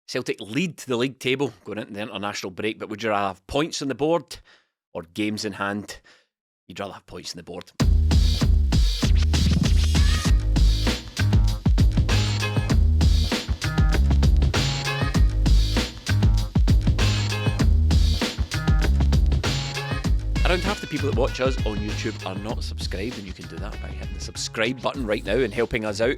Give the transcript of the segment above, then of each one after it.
Celtic lead the league table going into the international break, but would you rather have points on the board or games in hand? You'd rather have points on the board. Around half the people that watch us on YouTube are not subscribed, and you can do that by hitting the subscribe button right now and helping us out.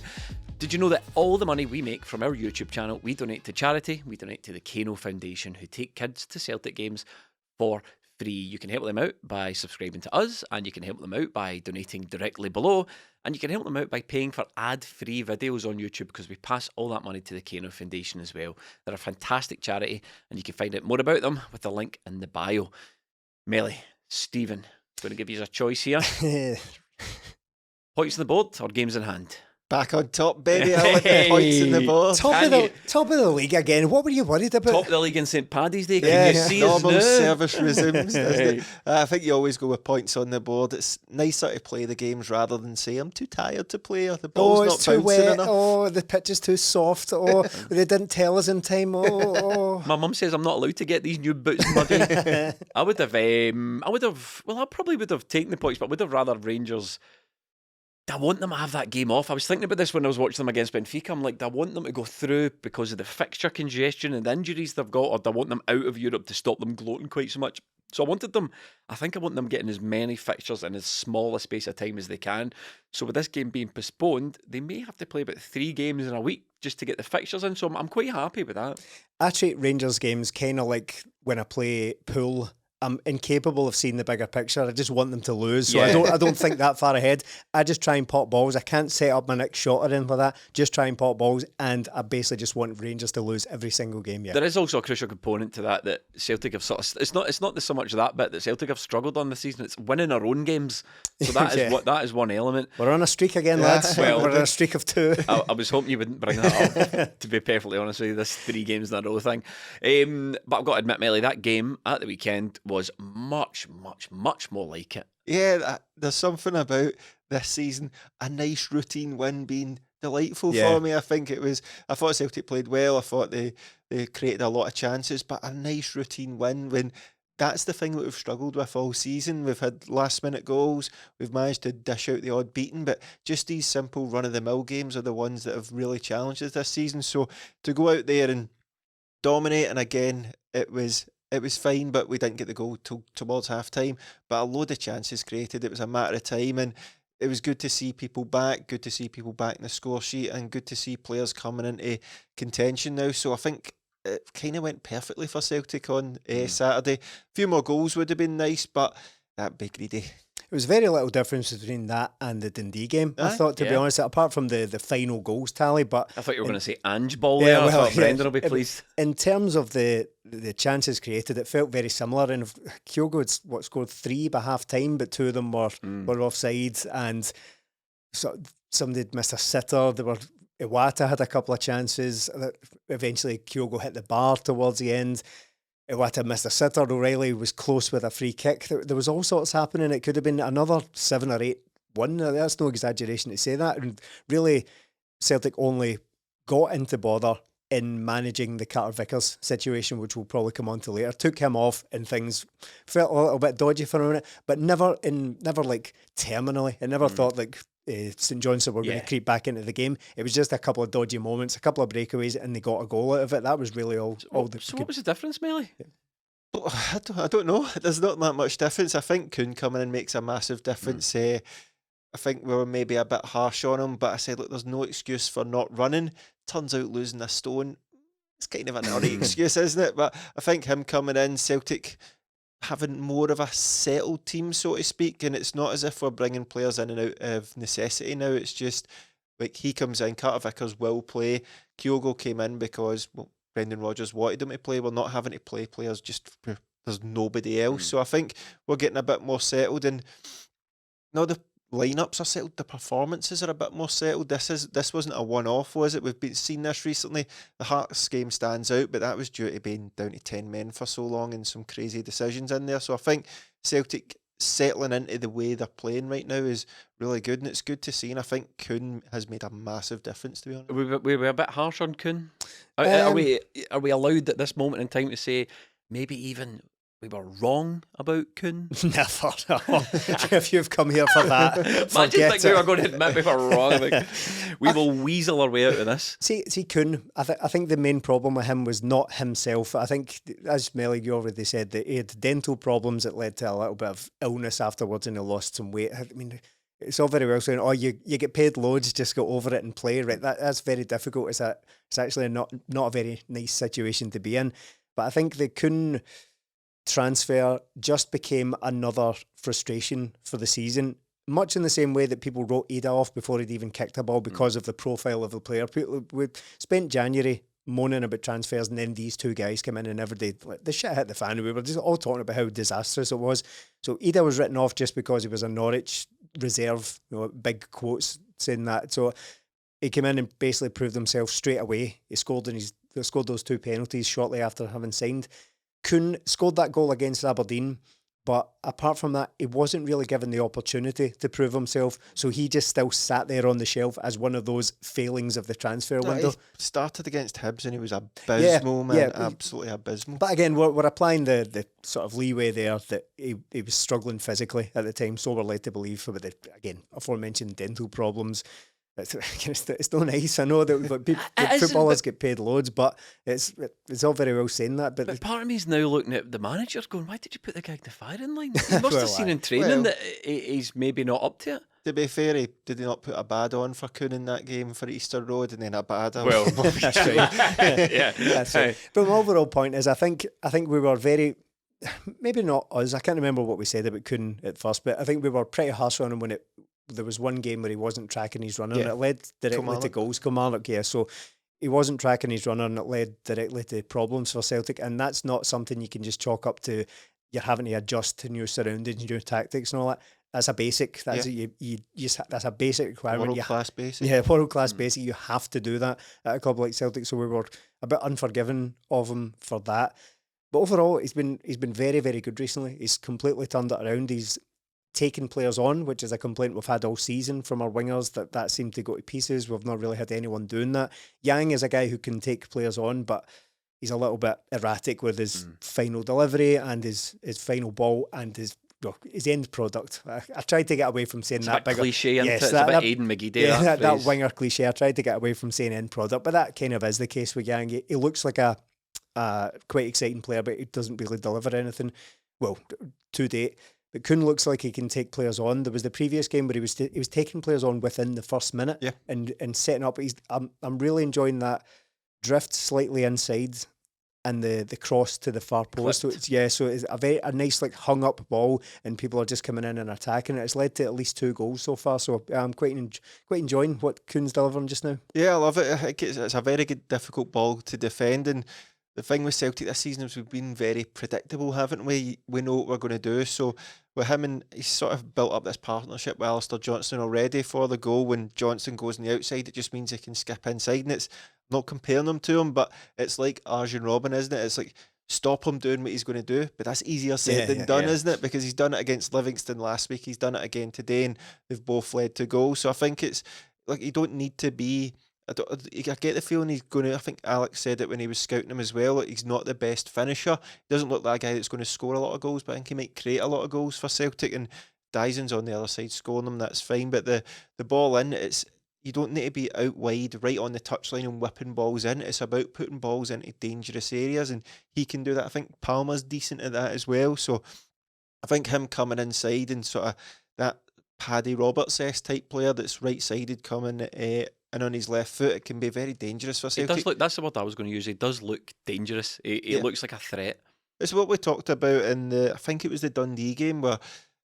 Did you know that all the money we make from our YouTube channel, we donate to charity? We donate to the KUHN Foundation, who take kids to Celtic games for free. You can help them out by subscribing to us, and you can help them out by donating directly below, and you can help them out by paying for ad-free videos on YouTube, because we pass all that money to the KUHN Foundation as well. They're a fantastic charity, and you can find out more about them with the link in the bio. Melly, Stephen, going to give you a choice here. Points on the board or games in hand? Back on top, baby. I want the points in the board. Top of the league again. What were you worried about? Top of the league in St Paddy's Day. Yeah, Can you see normal us now? service resumes. I think you always go with points on the board. It's nicer to play the games rather than say, I'm too tired to play, or the ball's it's not too bouncing wet. enough. Oh, the pitch is too soft. Oh, they didn't tell us in time. Oh. My mum says I'm not allowed to get these new boots muddy. I probably would have taken the points, but I would have rather Rangers. I want them to have that game off. I was thinking about this when I was watching them against Benfica. I'm like, I want them to go through because of the fixture congestion and the injuries they've got, or do I want them out of Europe to stop them gloating quite so much? So I think I want them getting as many fixtures in as small a space of time as they can. So with this game being postponed, they may have to play about 3 games in a week just to get the fixtures in. So I'm quite happy with that. I treat Rangers games kind of like when I play pool. I'm incapable of seeing the bigger picture. I just want them to lose. So I don't think that far ahead. I just try and pop balls. I can't set up my next shot or anything like that. Just try and pop balls, and I basically just want Rangers to lose every single game. Yeah. There is also a crucial component to that Celtic have sort of. It's not so much that bit that Celtic have struggled on this season. It's winning our own games. So that is that is one element. We're on a streak again, lads. Well, we're on a streak of 2. I was hoping you wouldn't bring that up. To be perfectly honest with you, this 3 games in a row thing. But I've got to admit, Melly, that game at the weekend was much more like it. Yeah, there's something about this season, a nice routine win being delightful for me. I thought Celtic played well. I thought they created a lot of chances, but a nice routine win, when that's the thing that we've struggled with all season. We've had last minute goals, we've managed to dish out the odd beating, but just these simple run-of-the-mill games are the ones that have really challenged us this season. So to go out there and dominate, and again, it was fine, but we didn't get the goal towards half-time. But a load of chances created. It was a matter of time, and it was good to see people back, good to see people back in the score sheet, and good to see players coming into contention now. So I think it kind of went perfectly for Celtic on Saturday. A few more goals would have been nice, but that'd be greedy. It was very little difference between that and the Dundee game, I thought, to be honest, apart from the final goals tally. But I thought you were going to say Ange ball there. I thought Brendan will be pleased. In terms of the chances created, it felt very similar. And Kyogo had scored 3 by half time, but 2 of them were offside, and so somebody had missed a sitter. Iwata had a couple of chances. Eventually, Kyogo hit the bar towards the end. Iwata missed a sitter. O'Reilly was close with a free kick. There was all sorts happening. It could have been another 7 or 8-1. That's no exaggeration to say that. And really, Celtic only got into bother in managing the Carter Vickers situation, which we'll probably come on to later. Took him off, and things felt a little bit dodgy for a minute, but never like terminally. I never thought like St Johnstone were going to creep back into the game. It was just a couple of dodgy moments, a couple of breakaways, and they got a goal out of it. That was really all. So what was the difference, Melly? I don't know. There's not that much difference. I think Kühn coming in makes a massive difference. I think we were maybe a bit harsh on him, but I said, look, there's no excuse for not running. Turns out losing a stone, it's kind of an early excuse, isn't it? But I think him coming in, Celtic having more of a settled team, so to speak, and it's not as if we're bringing players in and out of necessity now. It's just like he comes in, Carter Vickers will play. Kyogo came in because Brendan Rodgers wanted him to play. We're not having to play players just there's nobody else. So I think we're getting a bit more settled, and now the lineups are settled, the performances are a bit more settled. This wasn't a one-off, was it? We've seen this recently. The Hearts game stands out, but that was due to being down to 10 men for so long and some crazy decisions in there. So I think Celtic settling into the way they're playing right now is really good, and it's good to see. And I think Kühn has made a massive difference, to be honest. We were a bit harsh on Kühn. Are we allowed at this moment in time to say maybe even we were wrong about Kühn? Never. No. If you've come here for that, Imagine like we were going to admit we were wrong. Like, we will weasel our way out of this. See, Kühn, I think the main problem with him was not himself. I think, as Melly, you already said, that he had dental problems that led to a little bit of illness afterwards, and he lost some weight. I mean, it's all very well saying, oh, you get paid loads, just go over it and play. Right, that's very difficult. It's actually not a very nice situation to be in. But I think the Kühn transfer just became another frustration for the season, much in the same way that people wrote Ada off before he'd even kicked a ball because of the profile of the player. We spent January moaning about transfers, and then these two guys come in and every day the shit hit the fan, and we were just all talking about how disastrous it was. So Ada was written off just because he was a Norwich reserve, big quotes saying that. So he came in and basically proved himself straight away. He scored those two penalties shortly after having signed. Kühn scored that goal against Aberdeen, but apart from that, he wasn't really given the opportunity to prove himself, so he just still sat there on the shelf as one of those failings of the transfer window. He started against Hibs and he was abysmal, man, absolutely abysmal. But again, we're applying the sort of leeway there that he was struggling physically at the time, so we're led to believe with the, again, aforementioned dental problems. It's not nice. I know that footballers get paid loads, but it's all very well saying that. But part of me is now looking at the manager going, why did you put the guy in the firing line? He must have seen in training that he's maybe not up to it. To be fair, did he not put a bad on for Kühn in that game for Easter Road, and then a bad on? Well, that's right. Yeah, that's right. But my overall point is, I think we were very, maybe not us. I can't remember what we said about Kühn at first, but I think we were pretty harsh on him when there was one game where he wasn't tracking his running, and it led directly to goals. Kilmarnock, so he wasn't tracking his running, and it led directly to problems for Celtic, and that's not something you can just chalk up to you're having to adjust to new surroundings, new tactics and all that. That's a basic. That's that's a basic requirement. World-class basic. Yeah, world-class basic. You have to do that at a club like Celtic, so we were a bit unforgiving of him for that. But overall, he's been very, very good recently. He's completely turned it around. He's taking players on, which is a complaint we've had all season from our wingers, that seemed to go to pieces. We've not really had anyone doing that. Yang is a guy who can take players on, but he's a little bit erratic with his final delivery and his final ball and his end product. I tried to get away from saying that big cliche, it's a bit Aidan McGee. That winger cliche. I tried to get away from saying end product, but that kind of is the case with Yang. He looks like a quite exciting player, but he doesn't really deliver anything. Well, to date. But Kühn looks like he can take players on. There was the previous game where he was taking players on within the first minute and setting up. I'm really enjoying that drift slightly inside and the cross to the far post. So it's a nice like hung up ball, and people are just coming in and attacking it. It's led to at least 2 goals so far. So I'm quite enjoying what Kühn's delivering just now. Yeah, I love it. I think it's a very good, difficult ball to defend, and the thing with Celtic this season is we've been very predictable, haven't we? We know what we're going to do. So with him, and he's sort of built up this partnership with Alistair Johnston already for the goal. When Johnston goes on the outside, it just means he can skip inside. And it's not comparing him to him, but it's like Arjen Robben, isn't it? It's like stop him doing what he's going to do. But that's easier said than done, isn't it? Because he's done it against Livingston last week. He's done it again today, and they've both led to goals. So I think it's like you don't need to be... I get the feeling he's going to... I think Alex said it when he was scouting him as well. Like he's not the best finisher. He doesn't look like a guy that's going to score a lot of goals, but I think he might create a lot of goals for Celtic. And Dyson's on the other side scoring them. That's fine. But the ball in, you don't need to be out wide, right on the touchline and whipping balls in. It's about putting balls into dangerous areas, and he can do that. I think Palmer's decent at that as well. So I think him coming inside and sort of that Paddy Roberts-esque type player that's right-sided coming and on his left foot, it can be very dangerous for Celtic. It does look, that's the word I was going to use. He does look dangerous. He looks like a threat. It's what we talked about in I think it was the Dundee game, where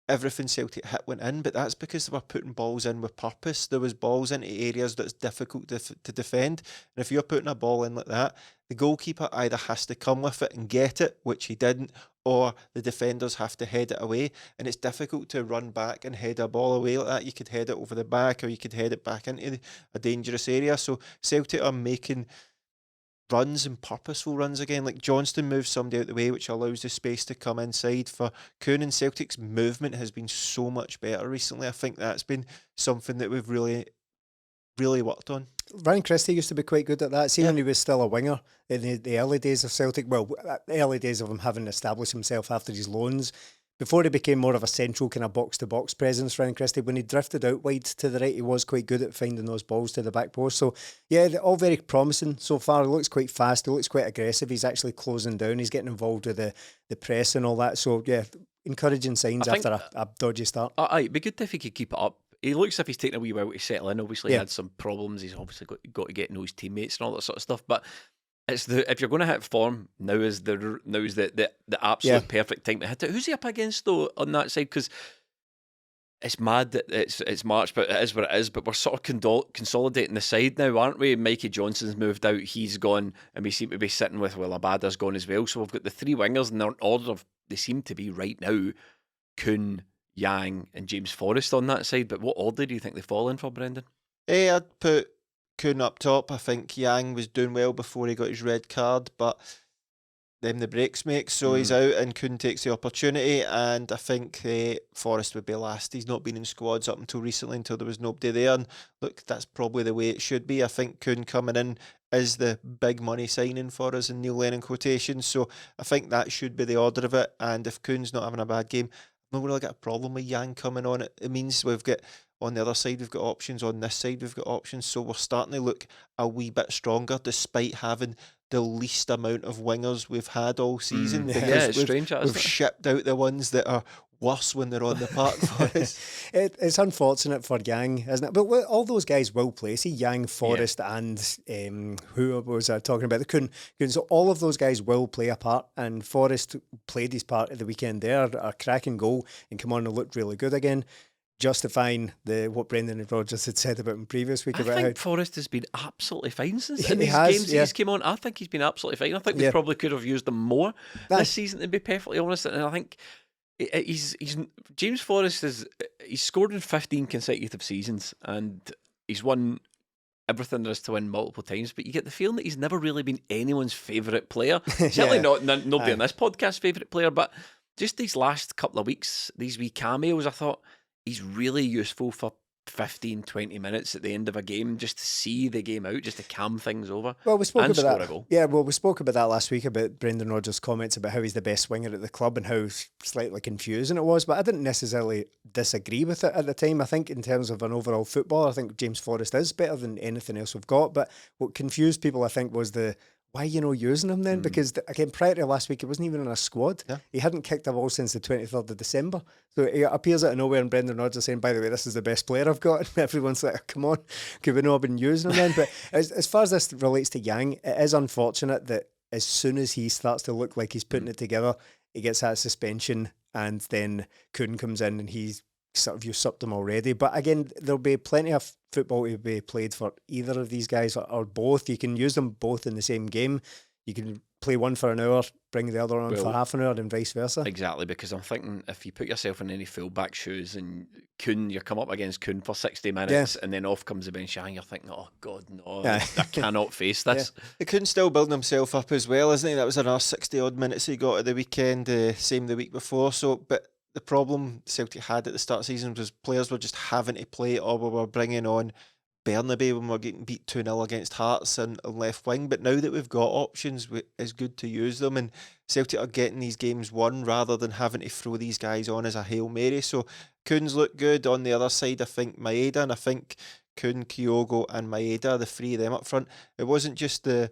everything Celtic hit went in, but that's because they were putting balls in with purpose. There was balls into areas that's difficult to defend, and if you're putting a ball in like that, the goalkeeper either has to come with it and get it, which he didn't, or the defenders have to head it away, and it's difficult to run back and head a ball away like that. You could head it over the back, or you could head it back into a dangerous area. So Celtic are making runs and purposeful runs again. Like Johnston moves somebody out the way, which allows the space to come inside for Kühn, and Celtic's movement has been so much better recently. I think that's been something that we've really worked on. Ryan Christie used to be quite good at that. See, when he was still a winger in the early days of Celtic, well, the early days of him having established himself after his loans, before he became more of a central kind of box-to-box presence, Ryan Christie, when he drifted out wide to the right, he was quite good at finding those balls to the back post. So, yeah, they're all very promising so far. He looks quite fast. He looks quite aggressive. He's actually closing down. He's getting involved with the press and all that. So, yeah, encouraging signs after a dodgy start. It'd be good if he could keep it up. He looks as if he's taking a wee while to settle in. Obviously, he had some problems. He's obviously got to get to know his teammates and all that sort of stuff. But it's if you're going to hit form, now is the absolute perfect time to hit it. Who's he up against though on that side? Because it's mad that it's March, but it is what it is. But we're sort of consolidating the side now, aren't we? Mikey Johnson's moved out, he's gone, and we seem to be sitting with Abada's gone as well. So we've got the three wingers, and their order of they seem to be right now: Kühn, Yang, and James Forrest on that side. But what order do you think they fall in for, Brendan? I'd put Kühn up top. I think Yang was doing well before he got his red card, but then the breaks make, so he's out and Kühn takes the opportunity, and I think Forrest would be last. He's not been in squads up until recently, until there was nobody there, and look, that's probably the way it should be. I think Kühn coming in is the big money signing for us in Neil Lennon quotations, so I think that should be the order of it, and if Kühn's not having a bad game, I've not really got a problem with Yang coming on. It means we've got, on the other side we've got options, on this side we've got options, so we're starting to look a wee bit stronger despite having the least amount of wingers we've had all season. It's strange. We've shipped out the ones that are worse when they're on the park for us. It's unfortunate for Yang, isn't it? But all those guys will play. See, Yang, Forrest, and who was I talking about? The Kühn. So all of those guys will play a part, and Forrest played his part at the weekend there, a cracking goal, and come on and looked really good again, justifying what Brendan Rodgers had said about him previous week. I about think how Forrest has been absolutely fine since he in these has, games he's came on. I think he's been absolutely fine. I think we probably could have used him more this season, to be perfectly honest. And I think he's James Forrest he's scored in 15 consecutive seasons, and he's won everything there is to win multiple times. But you get the feeling that he's never really been anyone's favourite player. Certainly nobody on this podcast favourite player, but just these last couple of weeks, these wee cameos, I thought he's really useful for 15, 20 minutes at the end of a game, just to see the game out, just to calm things over. Well, we spoke about that. Yeah, well, we spoke about that last week, about Brendan Rodgers' comments about how he's the best winger at the club and how slightly confusing it was. But I didn't necessarily disagree with it at the time. I think in terms of an overall footballer, I think James Forrest is better than anything else we've got. But what confused people, I think, was why are you not using him then? Because, again, prior to last week, he wasn't even in a squad. Yeah. He hadn't kicked a ball since the 23rd of December. So it appears out of nowhere, and Brendan Rodgers saying, by the way, this is the best player I've got. And everyone's like, oh, come on, could we not have been using him then? But as far as this relates to Yang, it is unfortunate that as soon as he starts to look like he's putting it together, he gets that suspension, and then Kühn comes in and he's sort of usurped him already. But again, there'll be plenty of football to be played for either of these guys, or both. You can use them both in the same game. You can play one for an hour, bring the other on for half an hour, and vice versa. Exactly, because I'm thinking if you put yourself in any fullback shoes and Kühn, you come up against Kühn for 60 minutes and then off comes the bench, and you're thinking, oh God, no, I cannot face this. Yeah. Kühn's still building himself up as well, isn't he? That was another 60 odd minutes he got at the weekend, same the week before. So, but the problem Celtic had at the start of the season was players were just having to play, or we were bringing on Bernabei when we're getting beat 2-0 against Hearts and left wing. But now that we've got options, it's good to use them, and Celtic are getting these games won rather than having to throw these guys on as a Hail Mary. So Kühn's look good. On the other side, I think Maeda, and I think Kühn, Kyogo and Maeda, the three of them up front, it wasn't just the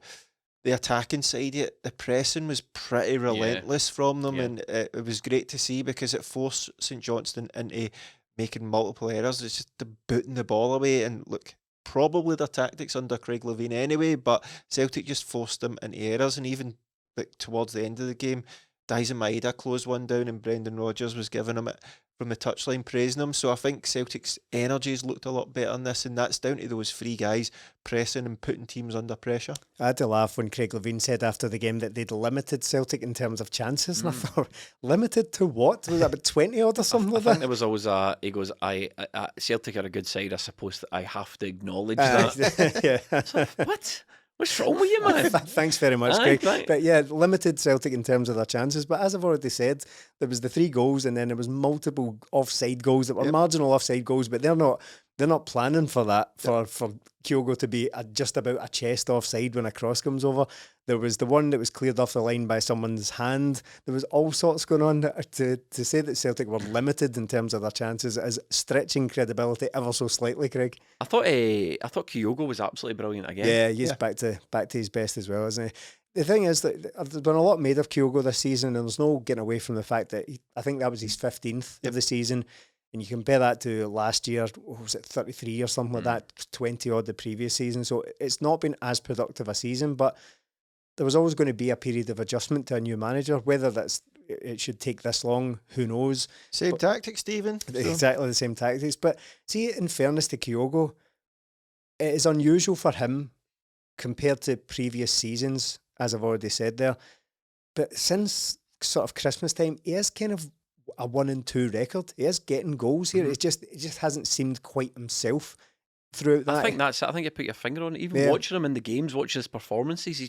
attacking side yet. The pressing was pretty relentless from them, and it was great to see, because it forced St Johnstone into making multiple errors. It's just booting the ball away, and look, probably their tactics under Craig Levein anyway, but Celtic just forced them into errors. And even like towards the end of the game, Dyson Maeda closed one down, and Brendan Rodgers was giving him it from the touchline, praising him. So I think Celtic's energies looked a lot better in this, and that's down to those three guys pressing and putting teams under pressure. I had to laugh when Craig Levein said after the game that they'd limited Celtic in terms of chances, and I thought, limited to what? Was that about 20 odd or something like that? I think there was always he goes, Celtic are a good side, I suppose that I have to acknowledge that. Yeah. So, what What's wrong with you, man? Thanks very much, Aye, Craig. right. But yeah, limited Celtic in terms of their chances. But as I've already said, there was the 3 goals, and then there was multiple offside goals that were marginal offside goals, but they're not planning for that, for Kyogo to be just about a chest offside when a cross comes over. There was the one that was cleared off the line by someone's hand. There was all sorts going on. To say that Celtic were limited in terms of their chances is stretching credibility ever so slightly, Craig. I thought Kyogo was absolutely brilliant again. Yeah, he's back to his best as well, isn't he? The thing is that there's been a lot made of Kyogo this season, and there's no getting away from the fact that I think that was his 15th of the season. And you compare that to last year, was it 33 or something like that, 20 odd the previous season. So it's not been as productive a season, but there was always going to be a period of adjustment to a new manager. Whether it should take this long, who knows? Same tactics, Stephen. Exactly the same tactics. But see, in fairness to Kyogo, it is unusual for him compared to previous seasons, as I've already said there. But since sort of Christmas time, he is kind of a 1-2 record. He is getting goals here. It just hasn't seemed quite himself throughout that. I think that's it. I think you put your finger on it. Even watching him in the games, watching his performances, he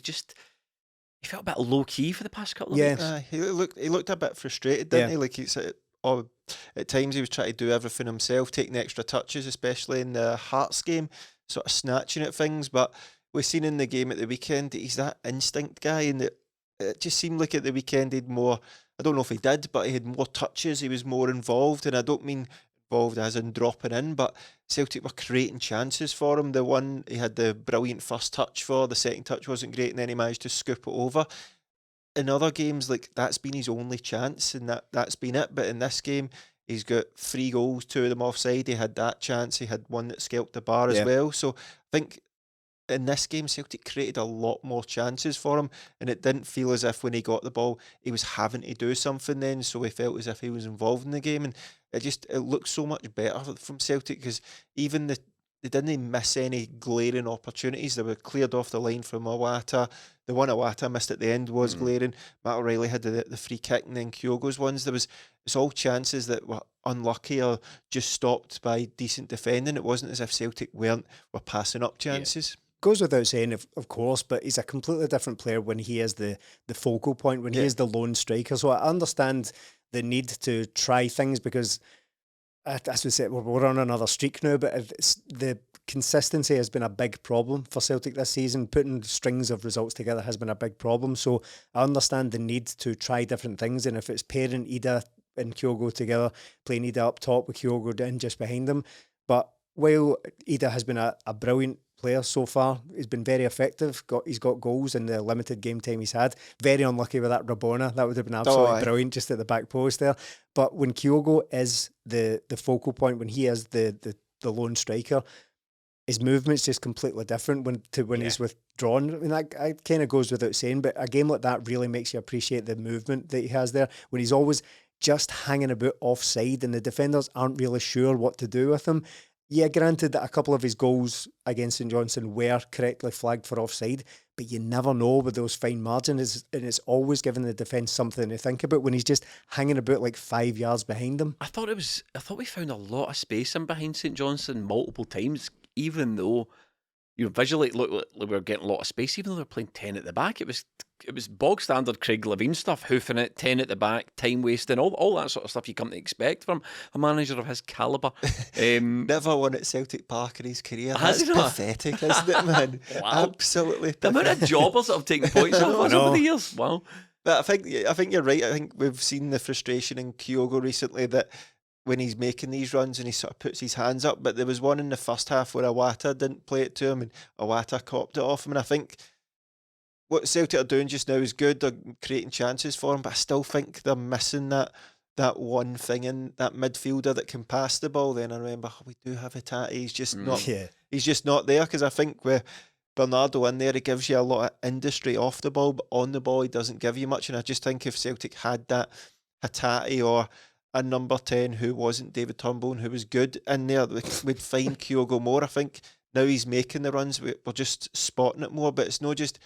felt a bit low key for the past couple of weeks. He looked a bit frustrated, didn't he? Like at times he was trying to do everything himself, taking extra touches, especially in the Hearts game, sort of snatching at things. But we've seen in the game at the weekend, he's that instinct guy, and it just seemed like at the weekend he'd more. I don't know if he did, but he had more touches. He was more involved, and I don't mean involved as in dropping in, but Celtic were creating chances for him. The one he had the brilliant first touch for, the second touch wasn't great, and then he managed to scoop it over. In other games, like that's been his only chance, and that's been it. But in this game, he's got 3 goals, 2 of them offside. He had that chance. He had one that scalped the bar as well. So I think in this game, Celtic created a lot more chances for him, and it didn't feel as if when he got the ball, he was having to do something then, so he felt as if he was involved in the game, and it looked so much better from Celtic, because even they didn't miss any glaring opportunities. They were cleared off the line from Iwata. The one Iwata missed at the end was glaring. Matt O'Reilly had the free kick, and then Kyogo's ones. It's all chances that were unlucky or just stopped by decent defending. It wasn't as if Celtic were passing up chances. Goes without saying, of course, but he's a completely different player when he is the focal point, when he is the lone striker. So I understand the need to try things, because, as we said, we're on another streak now, but the consistency has been a big problem for Celtic this season. Putting strings of results together has been a big problem. So I understand the need to try different things, and if it's pairing Ida and Kyogo together, playing Ida up top with Kyogo down just behind them. But while Ida has been a brilliant player so far, he's been very effective. He's got goals in the limited game time he's had. Very unlucky with that Rabona. That would have been absolutely brilliant just at the back post there. But when Kyogo is the focal point, when he is the lone striker, his movement's just completely different when he's withdrawn. I mean, that kind of goes without saying, but a game like that really makes you appreciate the movement that he has there, when he's always just hanging about offside and the defenders aren't really sure what to do with him. Yeah, granted that a couple of his goals against St Johnstone were correctly flagged for offside, but you never know with those fine margins, and it's always giving the defence something to think about when he's just hanging about like 5 yards behind them. I thought we found a lot of space in behind St Johnstone multiple times, even though visually it looked like we were getting a lot of space, even though they were playing 10 at the back. It was bog standard Craig Levein stuff, hoofing it, 10 at the back, time wasting, all that sort of stuff you come to expect from a manager of his calibre. Never won at Celtic Park in his career. That's pathetic, isn't it, man? Wow. Absolutely pathetic. The amount of jobbers that have taken points off us over the years. Wow. But I think you're right. I think we've seen the frustration in Kyogo recently, that when he's making these runs and he sort of puts his hands up. But there was one in the first half where Iwata didn't play it to him, and Iwata copped it off him. And I think what Celtic are doing just now is good. They're creating chances for him, but I still think they're missing that one thing in that midfielder that can pass the ball. Then I remember, we do have Itati. He's just not. Yeah. He's just not there, because I think with Bernardo in there, he gives you a lot of industry off the ball, but on the ball he doesn't give you much. And I just think if Celtic had that Itati or a number 10 who wasn't David Turnbull and who was good in there, we'd find Kyogo more. I think now he's making the runs, we're just spotting it more, but it's not just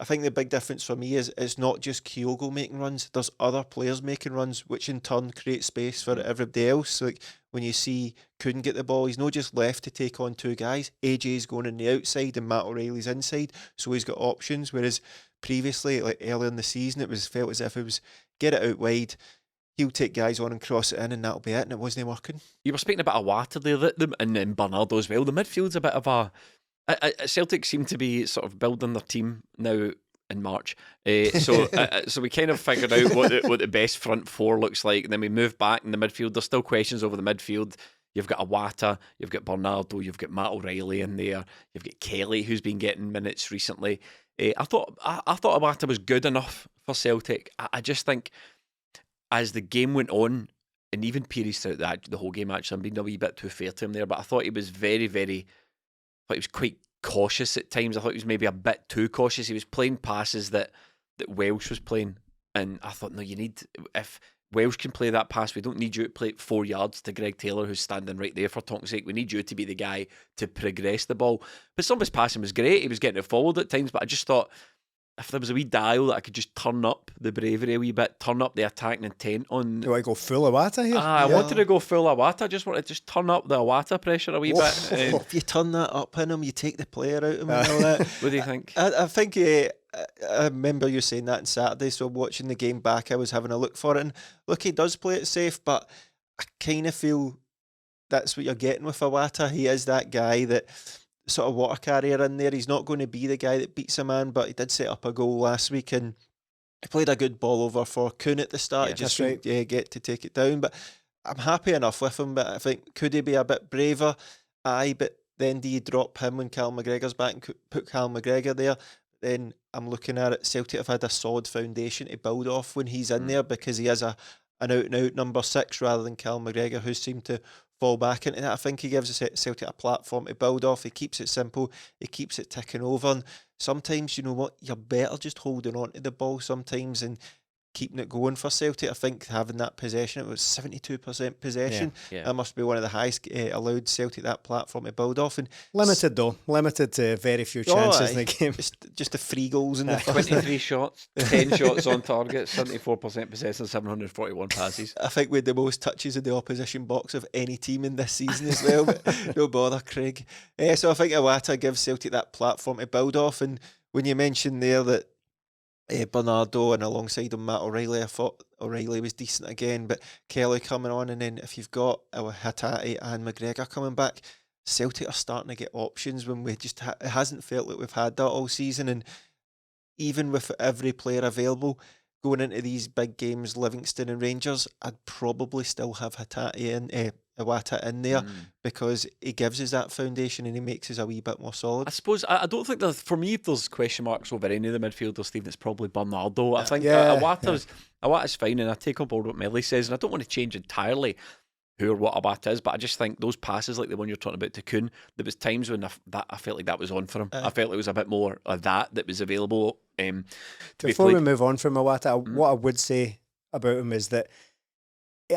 I think the big difference for me is it's not just Kyogo making runs. There's other players making runs, which in turn create space for everybody else. Like when you see Kühn get the ball, he's not just left to take on two guys. AJ's going on the outside and Matt O'Reilly's inside, so he's got options. Whereas previously, like earlier in the season, it was felt as if it was get it out wide, he'll take guys on and cross it in, and that'll be it. And it wasn't working. You were speaking about Iwata there, and Bernardo as well. The midfield's a bit of a Celtic seem to be sort of building their team now in March, so we kind of figured out what the best front four looks like, and then we move back in the midfield. There's still questions over the midfield. You've got Iwata, you've got Bernardo, you've got Matt O'Reilly in there, you've got Kelly who's been getting minutes recently. I thought Iwata was good enough for Celtic. I just think as the game went on, and even periods throughout the whole game, actually, I'm being a wee bit too fair to him there, but I thought he was very, very. He was quite cautious at times. I thought he was maybe a bit too cautious. He was playing passes that Welsh was playing, and I thought, no, you need, if Welsh can play that pass, we don't need you to play it 4 yards to Greg Taylor, who's standing right there, for talk's sake. We need you to be the guy to progress the ball. But some of his passing was great. He was getting it forward at times, but I just thought if there was a wee dial that I could just turn up the bravery a wee bit, turn up the attacking intent on. Do you want to go full Iwata here? I wanted to go full Iwata. I just wanted to just turn up the Iwata pressure a wee bit. If you turn that up in him, you take the player out of him and all that. What do you think? I think I remember you saying that on Saturday, so watching the game back, I was having a look for it. And look, he does play it safe, but I kind of feel that's what you're getting with Iwata. He is that guy that sort of water carrier in there. He's not going to be the guy that beats a man, but he did set up a goal last week and he played a good ball over for Kühn at the start. Yeah, just right. Get to take it down. But I'm happy enough with him. But I think, could he be a bit braver? Aye, but then do you drop him when Cal McGregor's back and put Cal McGregor there? Then I'm looking at it, Celtic have had a solid foundation to build off when he's in there, because he has an out-and-out number 6 rather than Cal McGregor, who seemed to fall back into that. I think he gives Celtic a platform to build off. He keeps it simple. He keeps it ticking over. And sometimes, you know what, you're better just holding on to the ball sometimes and keeping it going for Celtic. I think having that possession, it was 72% possession. Yeah. That must be one of the highest allowed Celtic that platform to build off. And Limited though, limited to very few chances in the game. Just the 3 goals in the first. 23 shots, 10 shots on target, 74% possession, 741 passes. I think we had the most touches in the opposition box of any team in this season as well. But no bother, Craig. So I think Iwata gives Celtic that platform to build off. And when you mentioned there that Bernardo and alongside him Matt O'Reilly, I thought O'Reilly was decent again, but Kelly coming on, and then if you've got Hatate and McGregor coming back, Celtic are starting to get options when we just it hasn't felt like we've had that all season. And even with every player available going into these big games, Livingston and Rangers, I'd probably still have Hatate and Iwata in there, because he gives us that foundation and he makes us a wee bit more solid. I suppose I don't think that for me, if there's question marks over any of the midfielders, Stephen, it's probably Bernardo. I think Iwata's fine, and I take on board what Melly says, and I don't want to change entirely who or what Iwata is, but I just think those passes like the one you're talking about to Kühn, there was times when I felt like that was on for him. I felt like it was a bit more of that was available. Before we move on from Iwata, what I would say about him is that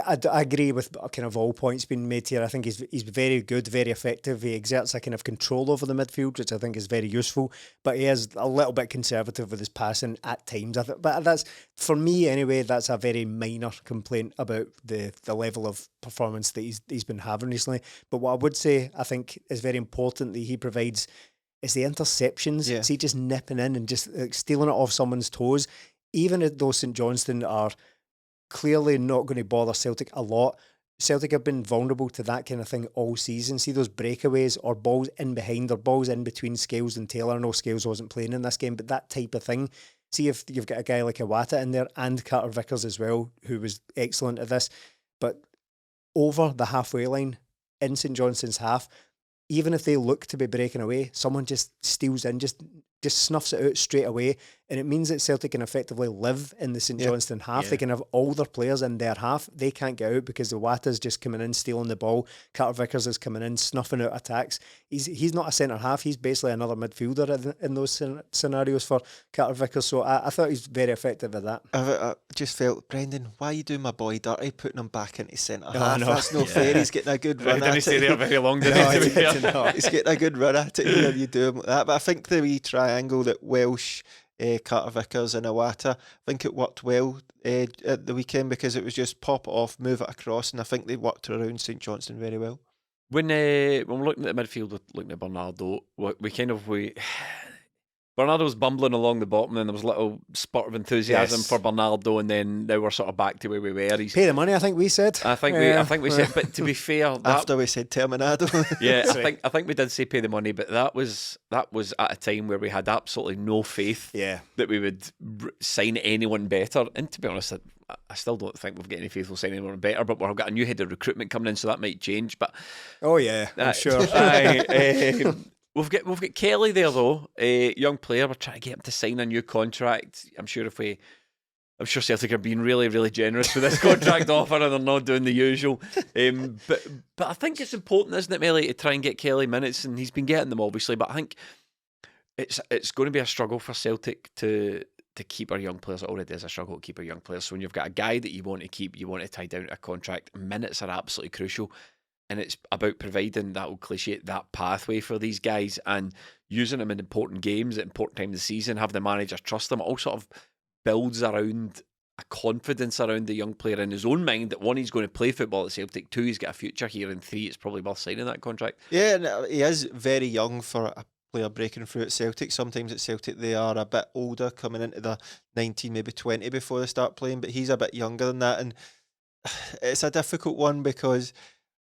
I agree with kind of all points being made here. I think he's very good, very effective. He exerts a kind of control over the midfield, which I think is very useful. But he is a little bit conservative with his passing at times. But that's, for me anyway, that's a very minor complaint about the level of performance that he's been having recently. But what I would say, I think, is very important that he provides is the interceptions. Yeah. See, just nipping in and just stealing it off someone's toes. Even though St Johnstone are clearly not going to bother Celtic a lot, Celtic have been vulnerable to that kind of thing all season. See those breakaways or balls in behind or balls in between Scales and Taylor. I know Scales wasn't playing in this game, but that type of thing. See if you've got a guy like Iwata in there and Carter Vickers as well, who was excellent at this. But over the halfway line in St Johnstone's half, even if they look to be breaking away, someone just steals in, just snuffs it out straight away, and it means that Celtic can effectively live in the St Johnstone half. They can have all their players in their half. They can't get out because Iwata's just coming in, stealing the ball. Carter Vickers is coming in, snuffing out attacks. He's not a centre half. He's basically another midfielder in those scenarios for Carter Vickers. So I thought he's very effective at that. I just felt, Brendan, why are you doing my boy dirty, putting him back into centre half? No. That's no fair. He's getting a good run at it. Didn't stay there very long, did he? He's getting a good run at it here. You do him like that. But I think the wee triangle that Welsh, Carter Vickers and Iwata. I think it worked well at the weekend because it was just pop it off, move it across, and I think they worked around St Johnstone very well. When we're looking at the midfield, looking at Bernardo, Bernardo was bumbling along the bottom, and there was a little spurt of enthusiasm for Bernardo, and then now we're sort of back to where we were. He's pay the money, I think we said. I think we said. But to be fair, after we said Terminado, I think we did say pay the money, but that was at a time where we had absolutely no faith that we would sign anyone better. And to be honest, I still don't think we've got any faith we'll sign anyone better. But we've got a new head of recruitment coming in, so that might change. But I'm sure. We've got Kelly there though, a young player. We're trying to get him to sign a new contract. I'm sure Celtic are being really, really generous with this contract offer, and they're not doing the usual. But I think it's important, isn't it, Melly, to try and get Kelly minutes, and he's been getting them obviously. But I think it's going to be a struggle for Celtic to keep our young players. It already is a struggle to keep our young players. So when you've got a guy that you want to keep, you want to tie down to a contract. Minutes are absolutely crucial. And it's about providing that old cliche, that pathway for these guys and using them in important games at important time of the season, have the manager trust them. It all sort of builds around a confidence around the young player in his own mind that one, he's going to play football at Celtic, two, he's got a future here, and three, it's probably worth signing that contract. Yeah, and he is very young for a player breaking through at Celtic. Sometimes at Celtic they are a bit older, coming into the 19, maybe 20 before they start playing, but he's a bit younger than that, and it's a difficult one because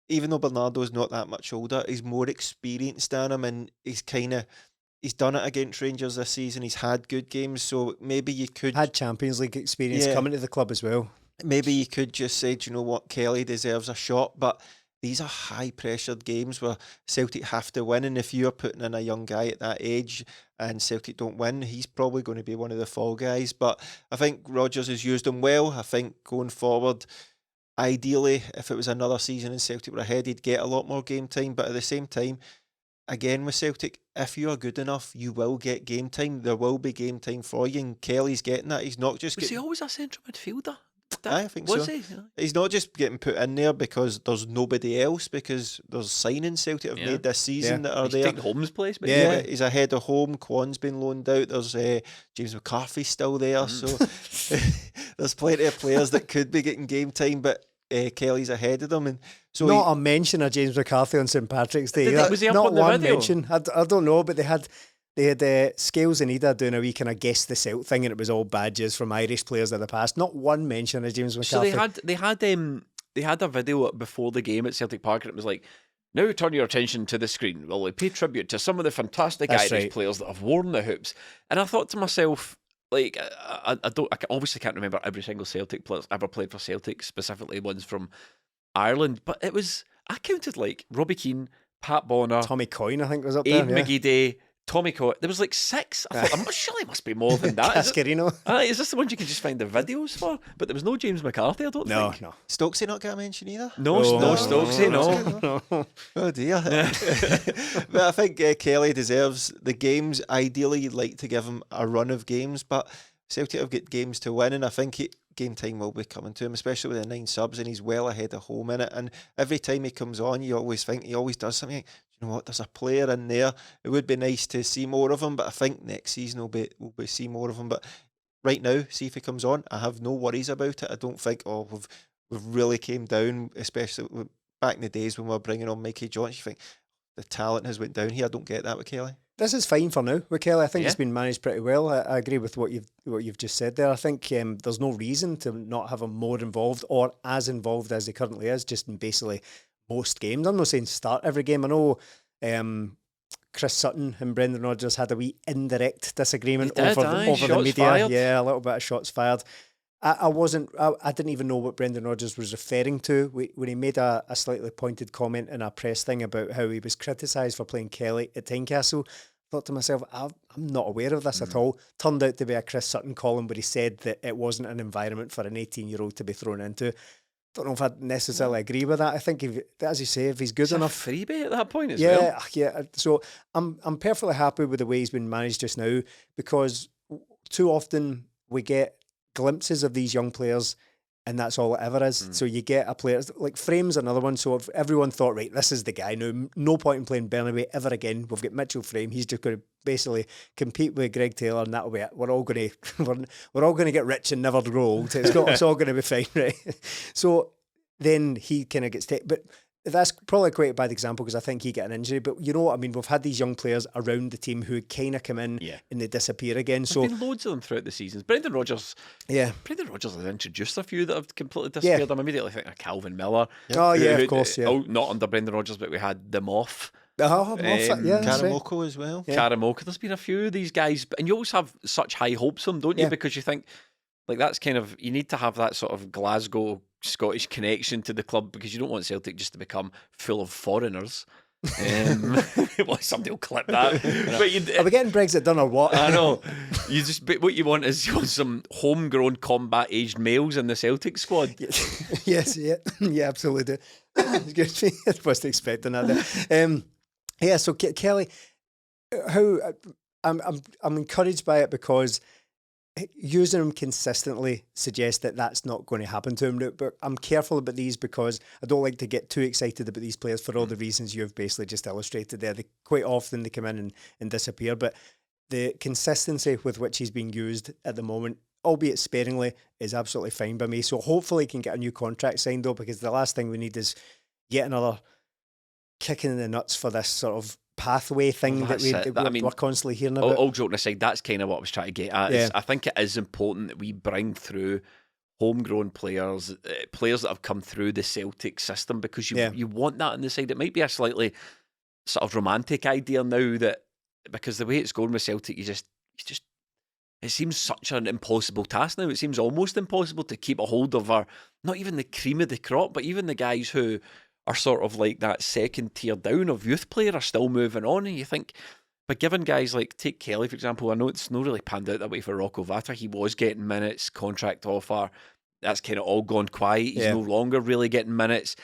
even though Bernardo's not that much older, he's more experienced than him, and he's done it against Rangers this season. He's had good games, so maybe you could had Champions League experience coming to the club as well. Maybe you could just say, do you know what, Kelly deserves a shot, but these are high pressured games where Celtic have to win, and if you're putting in a young guy at that age and Celtic don't win, he's probably going to be one of the fall guys. But I think Rodgers has used him well. I think going forward, ideally, if it was another season and Celtic were ahead, he'd get a lot more game time. But at the same time, again with Celtic, if you are good enough, you will get game time. There will be game time for you, and Kelly's getting that. He's not just Was he always a central midfielder? I think so. Was he? He's not just getting put in there because there's nobody else, because there's signings Celtic have made this season that are he's there. taking Holmes' place. But he's ahead of home. Quan's been loaned out. There's James McCarthy still there. So there's plenty of players that could be getting game time, but Kelly's ahead of them. And so not a mention of James McCarthy on St Patrick's Day. Was he up not on the one video? mention. I don't know, but they had Scales and Ida doing a wee kind of guess the Celt thing, and it was all badges from Irish players of the past. Not one mention of James McCarthy. So they had a video before the game at Celtic Park, and it was like, now turn your attention to the screen. Well, we pay tribute to some of the fantastic Irish players that have worn the hoops. And I thought to myself, like, I obviously can't remember every single Celtic player that's ever played for Celtic, specifically ones from Ireland, but I counted like Robbie Keane, Pat Bonner, Tommy Coyne, I think, was up there. Aidan McGeady, Tommy Coyne. There was like 6. I thought, surely it must be more than that. Cascarino. Is this the ones you can just find the videos for? But there was no James McCarthy, I don't think. No. Stokesy not get a mention either? No Stokesy, no. Oh dear. But I think Kelly deserves the games. Ideally, you'd like to give him a run of games, but Celtic have got games to win, and I think game time will be coming to him, especially with the 9 subs, and he's well ahead of home in it. And every time he comes on, you always think he always does something. You know what? There's a player in there. It would be nice to see more of him, but I think next season we'll see more of him. But right now, see if he comes on. I have no worries about it. I don't think we've really came down, especially back in the days when we were bringing on Mikey Johnson. You think the talent has went down here. I don't get that with Kelly. This is fine for now with Kelly. I think it's been managed pretty well. I agree with what you've just said there. I think there's no reason to not have him more involved or as involved as he currently is, just in basically most games. I'm not saying start every game. I know Chris Sutton and Brendan Rodgers had a wee indirect disagreement over the media. Fired. Yeah, a little bit of shots fired. I didn't even know what Brendan Rodgers was referring to when he made a slightly pointed comment in a press thing about how he was criticised for playing Kelly at Tynecastle. I thought to myself, I'm not aware of this at all. Turned out to be a Chris Sutton column where he said that it wasn't an environment for an 18-year-old to be thrown into. Don't know if I'd necessarily agree with that. I think, as you say, if he's good enough, freebie at that point as well. Yeah. So I'm perfectly happy with the way he's been managed just now, because too often we get glimpses of these young players and that's all it ever is. So you get a player like Frame's another one. So if everyone thought, right, this is the guy, no point in playing Bernabei ever again. We've got Mitchell Frame. He's just going to basically compete with Greg Taylor, and that'll be it. We're all going to we're all going to get rich and never grow old. It's all going to be fine, right? So then he kind of gets taken, but that's probably quite a bad example because I think he got an injury. But you know what I mean? We've had these young players around the team who kind of come in and they disappear again. There's So been loads of them throughout the seasons. Brendan Rodgers has introduced a few that have completely disappeared. I'm immediately thinking of Calvin Miller. Oh yeah, of course, Oh, not under Brendan Rodgers, but we had the Moff. Moffat, Karamoko as well. Karamoko. There's been a few of these guys, and you always have such high hopes of them, don't you? Because you think like that's kind of, you need to have that sort of Glasgow Scottish connection to the club because you don't want Celtic just to become full of foreigners. Well, somebody will clip that. But are we getting Brexit done or what? I know. But what you want is some homegrown combat aged males in the Celtic squad. Yes, absolutely. It's good. I wasn't expecting that. So Kelly, how I'm encouraged by it because using him consistently suggests that that's not going to happen to him. But I'm careful about these because I don't like to get too excited about these players for all the reasons you've basically just illustrated there. Quite often they come in and disappear, but the consistency with which he's being used at the moment, albeit sparingly, is absolutely fine by me. So hopefully he can get a new contract signed though, because the last thing we need is yet another kicking in the nuts for this sort of pathway thing we're constantly hearing about. All joking aside, that's kind of what I was trying to get at. I think it is important that we bring through homegrown players, players that have come through the Celtic system, because you want that on the side. It might be a slightly sort of romantic idea now that, because the way it's going with Celtic, you just it seems such an impossible task now. It seems almost impossible to keep a hold of not even the cream of the crop, but even the guys who are sort of like that second tier down of youth player are still moving on. And you think, but given guys like, take Kelly, for example, I know it's not really panned out that way for Rocco Vata. He was getting minutes, contract offer. That's kind of all gone quiet. He's no longer really getting minutes.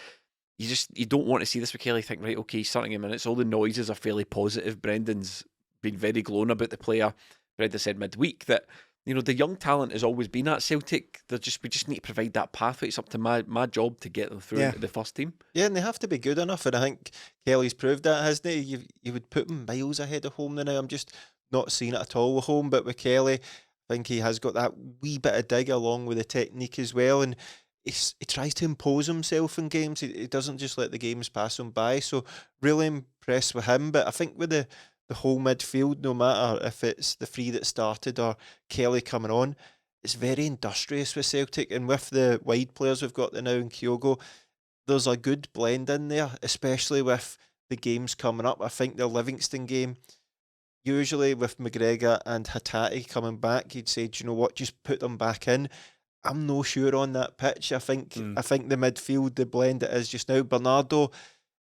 You don't want to see this with Kelly. Think, right, okay, he's starting in minutes. All the noises are fairly positive. Brendan's been very glowing about the player. Brendan said midweek that, the young talent has always been at Celtic. We just need to provide that pathway. It's up to my job to get them through into the first team. Yeah, and they have to be good enough. And I think Kelly's proved that, hasn't he? You would put him miles ahead of home now. I'm just not seeing it at all with home. But with Kelly, I think he has got that wee bit of dig along with the technique as well. And he tries to impose himself in games. He doesn't just let the games pass him by. So really impressed with him. But I think with the whole midfield, no matter if it's the three that started or Kelly coming on, it's very industrious with Celtic. And with the wide players we've got there now in Kyogo, there's a good blend in there, especially with the games coming up. I think the Livingston game, usually with McGregor and Hatate coming back, you'd say, do you know what, just put them back in. I'm no sure on that pitch. I think the midfield, the blend it is just now, Bernardo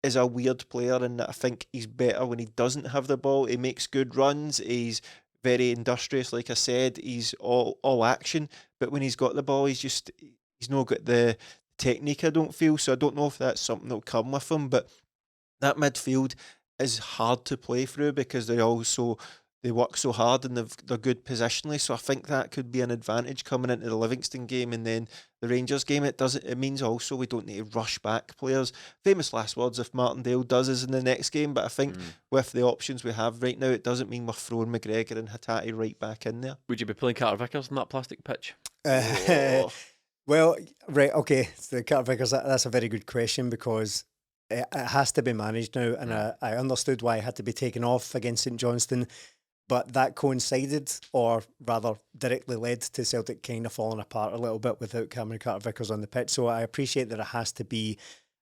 is a weird player, and I think he's better when he doesn't have the ball. He makes good runs. He's very industrious, like I said. He's all action, but when he's got the ball, he's not got the technique, I don't feel. So I don't know if that's something that'll come with him. But that midfield is hard to play through because they work so hard and they're good positionally. So I think that could be an advantage coming into the Livingston game and then the Rangers game. It means also we don't need to rush back players. Famous last words if Martindale does us in the next game, but I think with the options we have right now, it doesn't mean we're throwing McGregor and Hatate right back in there. Would you be playing Carter Vickers on that plastic pitch? Well, right, okay. So the Carter Vickers, that's a very good question because it has to be managed now, and I understood why it had to be taken off against St Johnstone. But that coincided, or rather directly led to Celtic kind of falling apart a little bit without Cameron Carter-Vickers on the pitch. So I appreciate that it has to be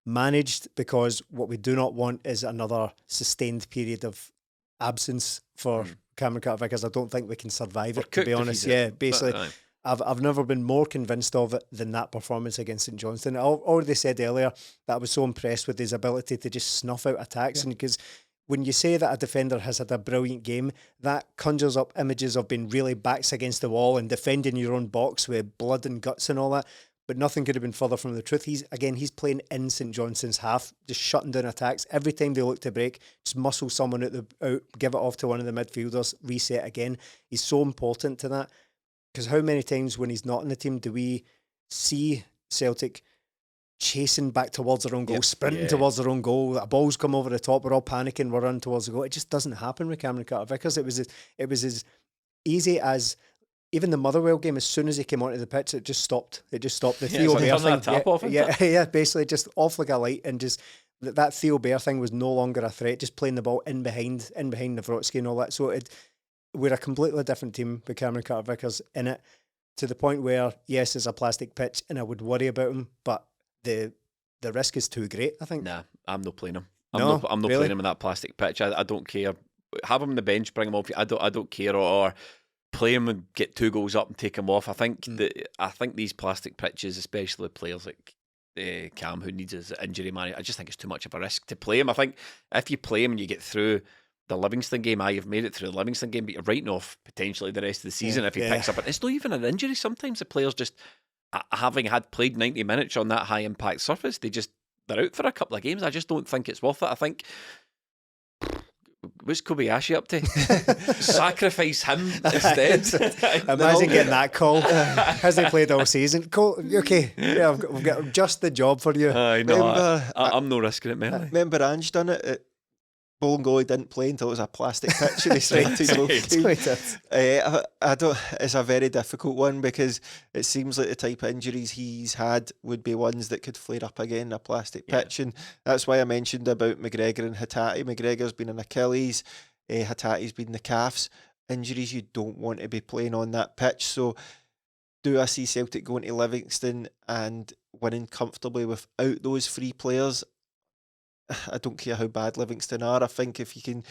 managed, because what we do not want is another sustained period of absence for Cameron Carter-Vickers. I don't think we can survive it, to be honest. Yeah, basically, I've never been more convinced of it than that performance against St Johnstone. I already said earlier that I was so impressed with his ability to just snuff out attacks, and because when you say that a defender has had a brilliant game, that conjures up images of being really backs against the wall and defending your own box with blood and guts and all that. But nothing could have been further from the truth. He's playing in St Johnstone's half, just shutting down attacks. Every time they look to break, just muscle someone out, give it off to one of the midfielders, reset again. He's so important to that. Because how many times when he's not in the team do we see Celtic chasing back towards their own goal, sprinting Yeah. towards their own goal. A ball's come over the top. We're all panicking. We're running towards the goal. It just doesn't happen with Cameron Carter-Vickers. It was as easy as even the Motherwell game. As soon as he came onto the pitch, it just stopped. It just stopped. The Theo Bear turn thing. that tap off, isn't it? Yeah, basically just off like a light, and just that Theo Bear thing was no longer a threat. Just playing the ball in behind Nawrocki and all that. So we're a completely different team with Cameron Carter-Vickers in it, to the point where, yes, it's a plastic pitch and I would worry about him, but the risk is too great, I think. Nah, I'm not playing him. I'm No, not really? playing him in that plastic pitch. I don't care. Have him on the bench, bring him off. I don't care. Or play him and get 2 goals up and take him off. I think these plastic pitches, especially with players like Cam, who needs his injury money, I just think it's too much of a risk to play him. I think if you play him and you get through the Livingston game, you've made it through the Livingston game, but you're writing off potentially the rest of the season if he picks up. It's not even an injury. Sometimes the players just, having had played 90 minutes on that high impact surface, they're out for a couple of games. I just don't think it's worth it. I think, what's Kobayashi up to? Sacrifice him instead. Imagine getting that call. Has he played all season? Cole, okay, yeah, we've got just the job for you. I'm no risking it, man. Remember Ange done it? Bolingoli didn't play until it was a plastic pitch and he started I don't. It's a very difficult one, because it seems like the type of injuries he's had would be ones that could flare up again in a plastic pitch, and that's why I mentioned about McGregor and Hatate. McGregor's been an Achilles, Hatate's been the calves. Injuries you don't want to be playing on that pitch. So do I see Celtic going to Livingston and winning comfortably without those 3 players? I don't care how bad Livingston are. I think if you can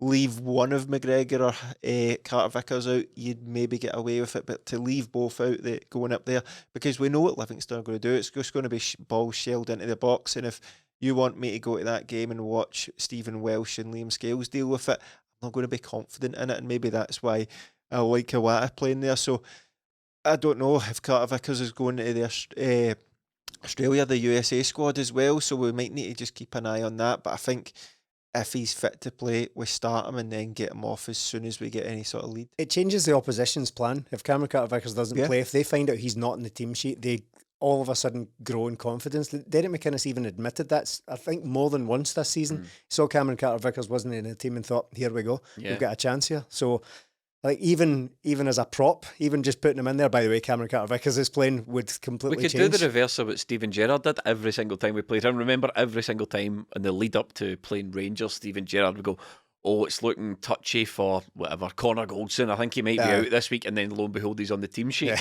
leave one of McGregor or Carter-Vickers out, you'd maybe get away with it. But to leave both out, going up there, because we know what Livingston are going to do. It's just going to be balls shelled into the box. And if you want me to go to that game and watch Stephen Welsh and Liam Scales deal with it, I'm not going to be confident in it. And maybe that's why I like Iwata playing there. So I don't know if Carter-Vickers is going to the Australia, the USA squad as well, so we might need to just keep an eye on that. But I think if he's fit to play, we start him and then get him off as soon as we get any sort of lead. It changes the opposition's plan. If Cameron Carter-Vickers doesn't play, if they find out he's not in the team sheet, they all of a sudden grow in confidence. Derek McInnes even admitted that, I think, more than once this season. Saw Cameron Carter-Vickers wasn't in the team and thought, here we go, we've got a chance here. So like even as a prop, even just putting him in there, by the way, Cameron Carter-Vickers is playing, would completely change. We could do the reverse of what Steven Gerrard did every single time we played him. Remember, every single time in the lead up to playing Rangers, Steven Gerrard would go, oh, it's looking touchy for whatever, Connor Goldson, I think he might be out this week, and then lo and behold, he's on the team sheet.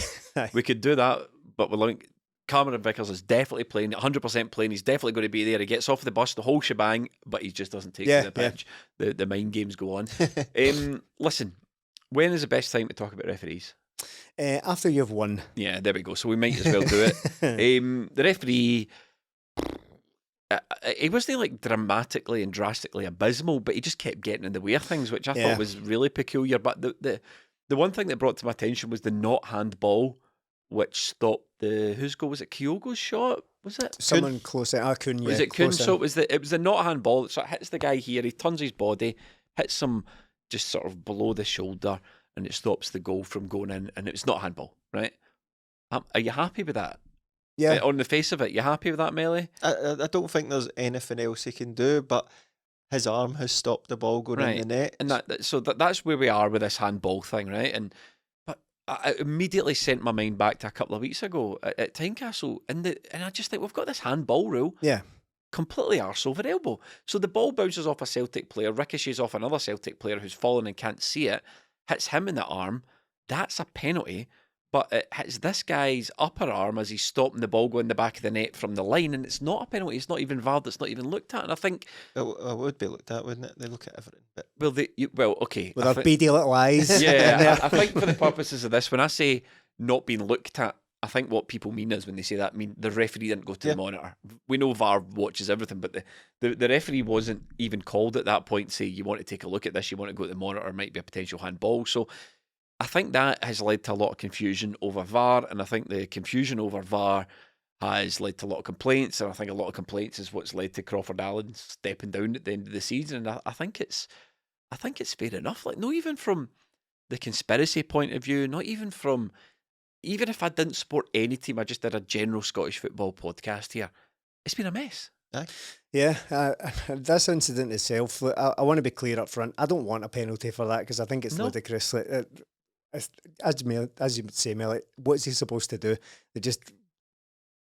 We could do that, but we're like, Cameron Vickers is definitely playing, 100% playing. He's definitely going to be there. He gets off the bus, the whole shebang, but he just doesn't take to the pitch. The mind games go on. Listen, when is the best time to talk about referees? After you've won. Yeah, there we go. So we might as well do it. The referee, he wasn't like dramatically and drastically abysmal, but he just kept getting in the way of things, which I thought was really peculiar. But the one thing that brought to my attention was the not handball, which stopped whose goal was it? Kyogo's shot? Was it? Someone close in. Kühn, was it Kühn? So it was the not handball that sort of hits the guy here. He turns his body, hits him just sort of below the shoulder, and it stops the goal from going in, and it's not handball, right? Are you happy with that? Yeah. On the face of it, you happy with that, Melly? I don't think there's anything else he can do, but his arm has stopped the ball going in the net. And that's where we are with this handball thing, right? But I immediately sent my mind back to a couple of weeks ago at Tynecastle, and I just think we've got this handball rule. Yeah. Completely arse over elbow. So the ball bounces off a Celtic player, ricochets off another Celtic player who's fallen and can't see it, hits him in the arm. That's a penalty, but it hits this guy's upper arm as he's stopping the ball going in the back of the net from the line, and it's not a penalty. It's not even valid. It's not even looked at. And I think it would be looked at, wouldn't it? They look at everything. But okay. With our beady little eyes. Yeah, I think for the purposes of this, when I say not being looked at, I think what people mean is when they say that, the referee didn't go to the monitor. We know VAR watches everything, but the referee wasn't even called at that point to say, you want to take a look at this, you want to go to the monitor, might be a potential handball. So I think that has led to a lot of confusion over VAR, and I think the confusion over VAR has led to a lot of complaints, and I think a lot of complaints is what's led to Crawford Allen stepping down at the end of the season. And I think it's fair enough. Like, not even from the conspiracy point of view, not even from even if I didn't support any team, I just did a general Scottish football podcast here. It's been a mess. Aye. Yeah, this incident itself, I want to be clear up front. I don't want a penalty for that because I think it's ludicrous. Like, as you say, Mel, like, what's he supposed to do? They just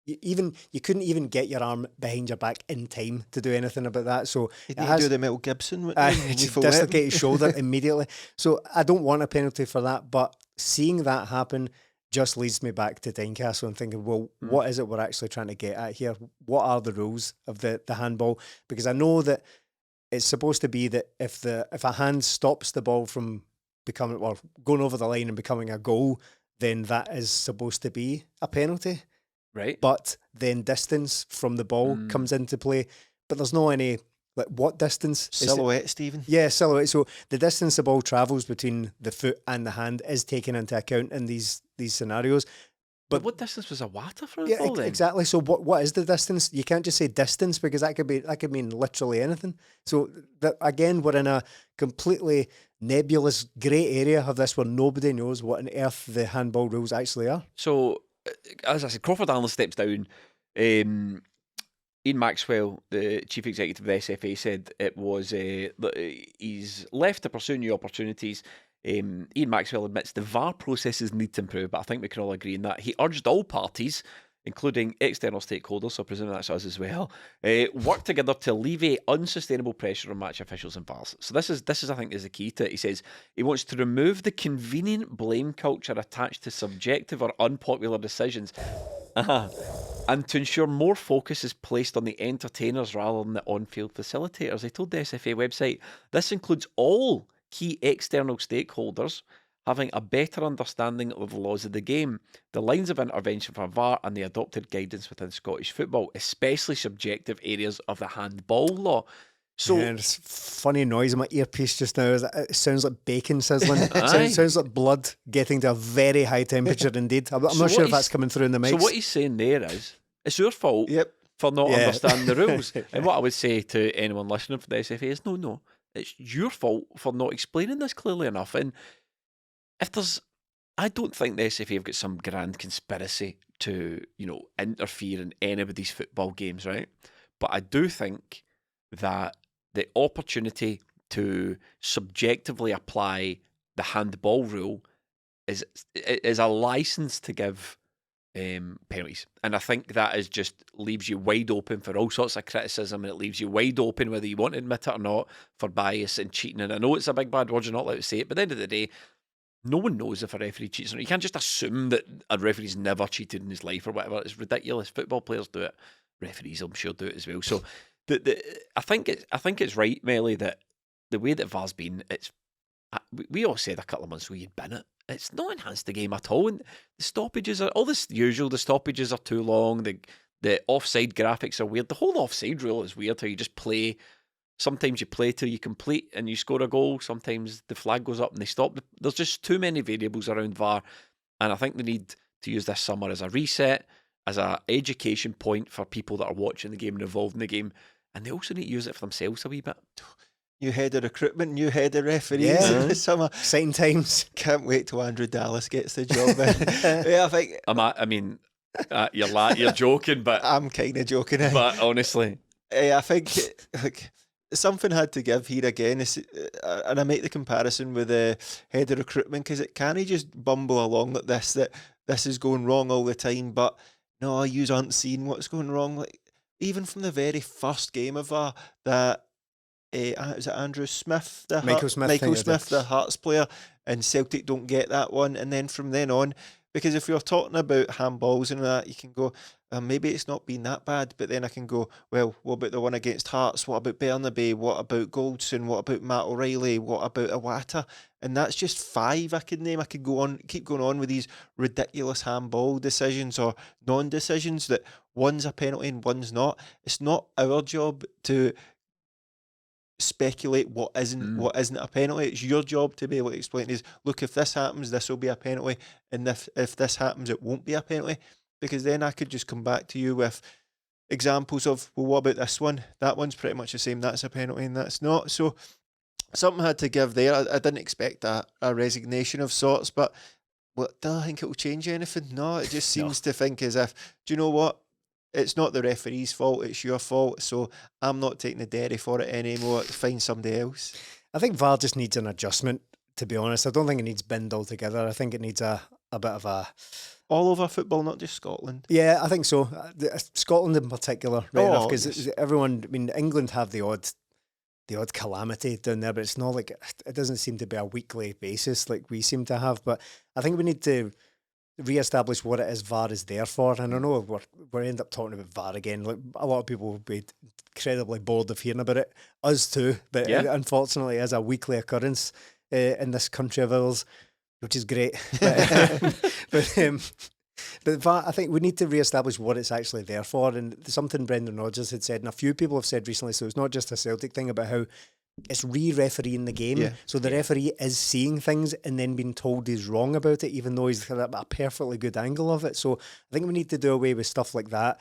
you couldn't even get your arm behind your back in time to do anything about that. So he didn't do the Mel Gibson. Dislocate his shoulder immediately. So I don't want a penalty for that. But seeing that happen just leads me back to Tynecastle and thinking, well, what is it we're actually trying to get at here? What are the rules of the handball? Because I know that it's supposed to be that if a hand stops the ball from becoming or going over the line and becoming a goal, then that is supposed to be a penalty. Right. But then distance from the ball comes into play. But there's no any, like, what distance? Silhouette, Stephen. Yeah, silhouette. So the distance the ball travels between the foot and the hand is taken into account in these scenarios. But what distance was Iwata from the Yeah, ball then? exactly. So what is the distance? You can't just say distance because that could mean literally anything. So that, again, we're in a completely nebulous grey area of this where nobody knows what on earth the handball rules actually are. So, as I said, Crawford Allen steps down. Ian Maxwell, the chief executive of the SFA, said it was he's left to pursue new opportunities. Ian Maxwell admits the VAR processes need to improve, but I think we can all agree on that. He urged all parties, including external stakeholders, so I presume that's us as well, work together to alleviate unsustainable pressure on match officials and VARs. So this is I think is the key to it. He says he wants to remove the convenient blame culture attached to subjective or unpopular decisions. And to ensure more focus is placed on the entertainers rather than the on-field facilitators. He told the SFA website this includes all key external stakeholders having a better understanding of the laws of the game, the lines of intervention for VAR and the adopted guidance within Scottish football, especially subjective areas of the handball law. So there's funny noise in my earpiece just now. It sounds like bacon sizzling. It sounds like blood getting to a very high temperature indeed. I'm not sure if that's coming through in the mics. So what he's saying there is, it's your fault for not understanding the rules. And what I would say to anyone listening for the SFA is, no, it's your fault for not explaining this clearly enough. And I don't think the SFA have got some grand conspiracy to, interfere in anybody's football games, right? But I do think that the opportunity to subjectively apply the handball rule is a license to give penalties, and I think that is just leaves you wide open for all sorts of criticism, and it leaves you wide open whether you want to admit it or not for bias and cheating. And I know it's a big bad word, you're not allowed to say it, but at the end of the day, no one knows if a referee cheats or not. You can't just assume that a referee's never cheated in his life or whatever. It's ridiculous. Football players do it, referees I'm sure do it as well. So I think it's right, Melly, that the way that VAR's been, we all said a couple of months ago you'd bin it. It's not enhanced the game at all, and the stoppages are all this usual. The stoppages are too long. The offside graphics are weird. The whole offside rule is weird. How you just play. Sometimes you play till you complete and you score a goal. Sometimes the flag goes up and they stop. There's just too many variables around VAR, and I think they need to use this summer as a reset, as an education point for people that are watching the game and involved in the game, and they also need to use it for themselves a wee bit. New head of recruitment, new head of referees in the summer. Exciting times. Can't wait till Andrew Dallas gets the job. Yeah, I think. You're joking, but I'm kind of joking. But honestly, I think something had to give here again, and I make the comparison with the head of recruitment because it can't just bumble along like this. That this is going wrong all the time, but no, you aren't seeing what's going wrong. Like even from the very first game of that. Was it Andrew Smith? Michael Smith, the Hearts player, and Celtic don't get that one. And then from then on, because if you're talking about handballs and that, you can go, maybe it's not been that bad. But then I can go, well, what about the one against Hearts? What about Burnaby? What about Goldson? What about Matt O'Reilly? What about Iwata? And that's just 5 I could name. I could keep going on with these ridiculous handball decisions or non-decisions that one's a penalty and one's not. It's not our job to speculate what isn't a penalty. It's your job to be able to explain is, look, if this happens, this will be a penalty, and if this happens, it won't be a penalty. Because then I could just come back to you with examples of, well, what about this one? That one's pretty much the same. That's a penalty and that's not. So something had to give there. I didn't expect a resignation of sorts, but Well, do I think it will change anything? No, it just No. seems to think as if, do you know what? It's not the referee's fault, it's your fault, so I'm not taking the dairy for it anymore. Find somebody else. I think VAR just needs an adjustment, to be honest. I don't think it needs binned altogether. I think it needs a bit of a... All over football, not just Scotland. Yeah, I think so. Scotland in particular, right enough, because yes. everyone, I mean, England have the odd calamity down there, but it's not like, it doesn't seem to be a weekly basis like we seem to have. But I think we need to re-establish what it is VAR is there for. And I know we're end up talking about VAR again. Like, a lot of people will be incredibly bored of hearing about it. Us too, but Yeah. it, unfortunately, is a weekly occurrence in this country of ours, which is great. But VAR, I think we need to re-establish what it's actually there for. And something Brendan Rodgers had said, and a few people have said recently, so it's not just a Celtic thing, about how it's re-refereeing the game. Yeah. So the referee is seeing things and then being told he's wrong about it, even though he's got a perfectly good angle of it. So I think we need to do away with stuff like that.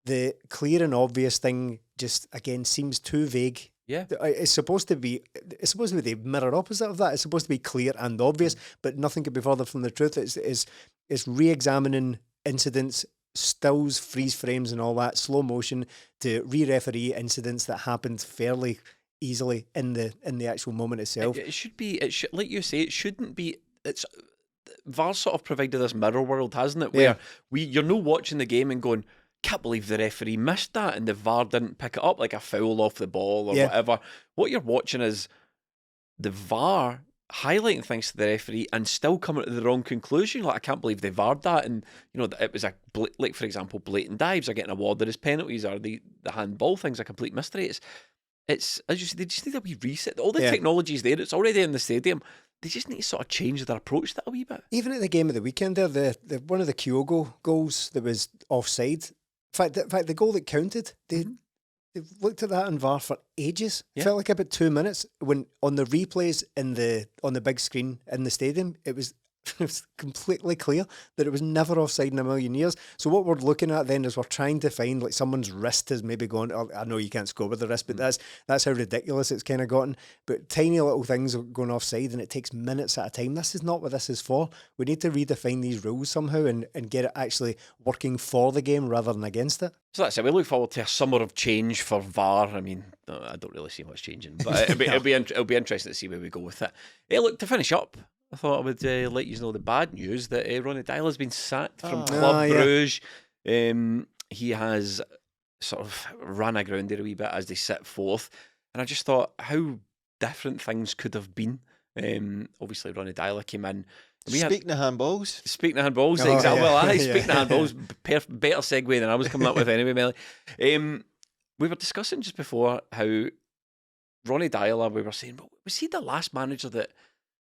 The clear and obvious thing just, again, seems too vague. Yeah. It's supposed to be the mirror opposite of that. It's supposed to be clear and obvious, but nothing could be further from the truth. It's re-examining incidents, stills, freeze frames and all that, slow motion, to re-referee incidents that happened fairly easily in the actual moment itself. It should be, like you say, it shouldn't be, it's, VAR sort of provided this mirror world, hasn't it? Where you're not watching the game and going, can't believe the referee missed that and the VAR didn't pick it up, like a foul off the ball or whatever. What you're watching is the VAR highlighting things to the referee and still coming to the wrong conclusion. Like, I can't believe they VAR'd that, and you know, it was like, for example, blatant dives are getting awarded as penalties, or the handball thing's a complete mystery. It's as you say, they just need a wee reset. All the technology's there, it's already in the stadium. They just need to sort of change their approach to that a wee bit. Even at the game of the weekend there, the one of the Kyogo goals that was offside. In fact, the goal that counted, they looked at that in VAR for ages. Yeah. Felt like about 2 minutes. When on the replays on the big screen in the stadium, it was completely clear that it was never offside in a million years. So what we're looking at then is we're trying to find, like, someone's wrist has maybe gone, oh, I know you can't score with the wrist, but that's how ridiculous it's kind of gotten. But tiny little things are going offside and it takes minutes at a time. This is not what this is for. We need to redefine these rules somehow and get it actually working for the game rather than against it. So that's it. We look forward to a summer of change for VAR. I mean, I don't really see much changing, but it'll be interesting to see where we go with it. Hey, look, to finish up, I thought I would let you know the bad news that Ronny Deila has been sacked from Club Brugge. He has sort of ran aground there a wee bit as they sit fourth, and I just thought how different things could have been. Obviously, Ronny Deila came in. Speaking of handballs, exactly. Well, speaking of handballs, better segue than I was coming up with anyway, Melly. We were discussing just before how Ronny Deila, we were saying, was he the last manager that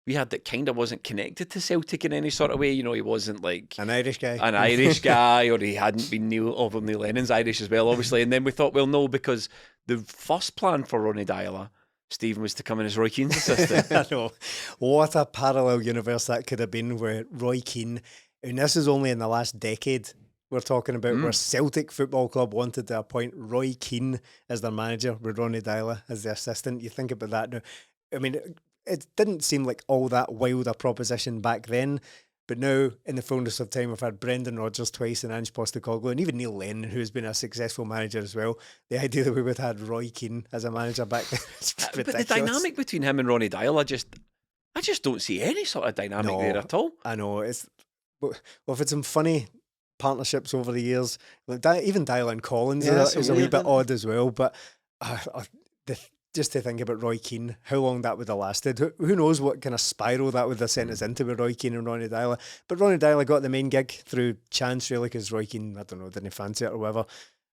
we had that kind of wasn't connected to Celtic in any sort of way? You know, he wasn't like an Irish guy, or he hadn't been Neil Lennon's Irish as well, obviously. And then we thought, well, no, because the first plan for Ronny Deila, Stephen, was to come in as Roy Keane's assistant. I know. What a parallel universe that could have been, where Roy Keane, and this is only in the last decade we're talking about, where Celtic Football Club wanted to appoint Roy Keane as their manager with Ronny Deila as the assistant. You think about that now. I mean, it didn't seem like all that wild a proposition back then, but now, in the fullness of time, we've had Brendan Rodgers twice and Ange Postecoglou, and even Neil Lennon, who's been a successful manager as well. The idea that we would have had Roy Keane as a manager back then is ridiculous. But the dynamic between him and Ronny Deila, I just don't see any sort of dynamic there at all. I know. We've had some funny partnerships over the years. Like even Deila and Collins is a wee bit odd as well, but just to think about Roy Keane, how long that would have lasted. Who knows what kind of spiral that would have sent us into with Roy Keane and Ronny Deila. But Ronny Deila got the main gig through chance, really, because Roy Keane, I don't know, didn't fancy it or whatever.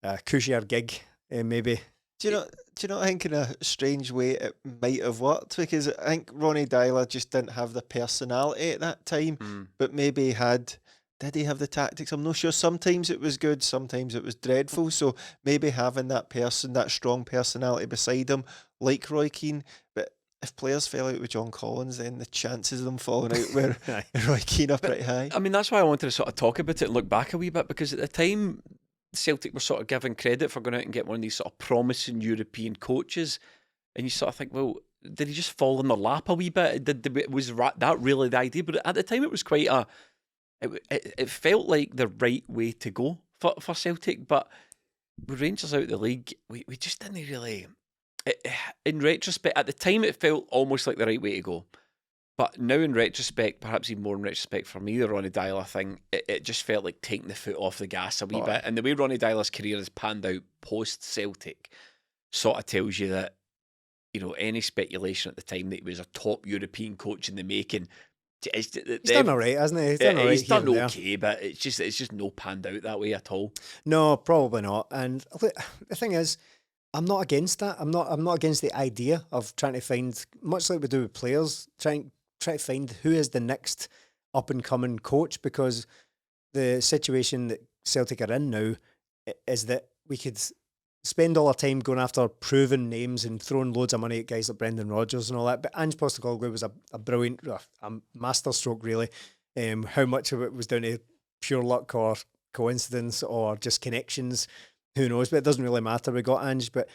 Cushier gig, maybe. Do you not think in a strange way it might have worked? Because I think Ronny Deila just didn't have the personality at that time, but maybe did he have the tactics? I'm not sure. Sometimes it was good, sometimes it was dreadful. So maybe having that strong personality beside him, like Roy Keane. But if players fell out with John Collins, then the chances of them falling out with Roy Keane are pretty high. I mean, that's why I wanted to sort of talk about it and look back a wee bit, because at the time, Celtic were sort of given credit for going out and getting one of these sort of promising European coaches. And you sort of think, well, did he just fall in their lap a wee bit? Was that really the idea? But at the time, it was quite it felt like the right way to go for Celtic. But with Rangers out of the league, we just didn't really. In retrospect, at the time, it felt almost like the right way to go. But now, in retrospect, perhaps even more in retrospect for me, the Ronny Deila thing, it just felt like taking the foot off the gas a wee bit. And the way Ronny Deila's career has panned out post Celtic sort of tells you that, any speculation at the time that he was a top European coach in the making. He's done all right, hasn't he? He's done all right. He's done okay, but it's just no panned out that way at all. No, probably not. And the thing is, I'm not against that. I'm not against the idea of trying to find, much like we do with players, try to find who is the next up and coming coach, because the situation that Celtic are in now is that we could spend all our time going after proven names and throwing loads of money at guys like Brendan Rodgers and all that. But Ange Postecoglou was a brilliant, a masterstroke really. How much of it was down to pure luck or coincidence or just connections, who knows? But it doesn't really matter. We got Ange, but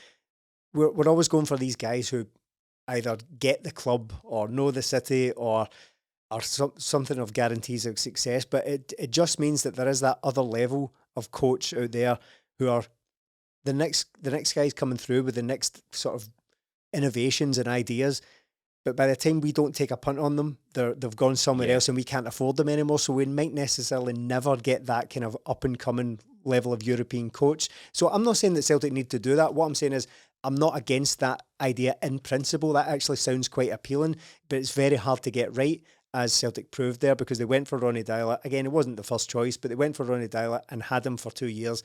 we're always going for these guys who either get the club or know the city or are something of guarantees of success. But it just means that there is that other level of coach out there who are the next guys coming through with the next sort of innovations and ideas. But by the time we don't take a punt on them, they've gone somewhere else and we can't afford them anymore. So we might necessarily never get that kind of up and coming level of European coach. So I'm not saying that Celtic need to do that. What I'm saying is I'm not against that idea in principle. That actually sounds quite appealing, but it's very hard to get right, as Celtic proved there, because they went for Ronny Deila. Again, it wasn't the first choice, but they went for Ronny Deila and had him for 2 years,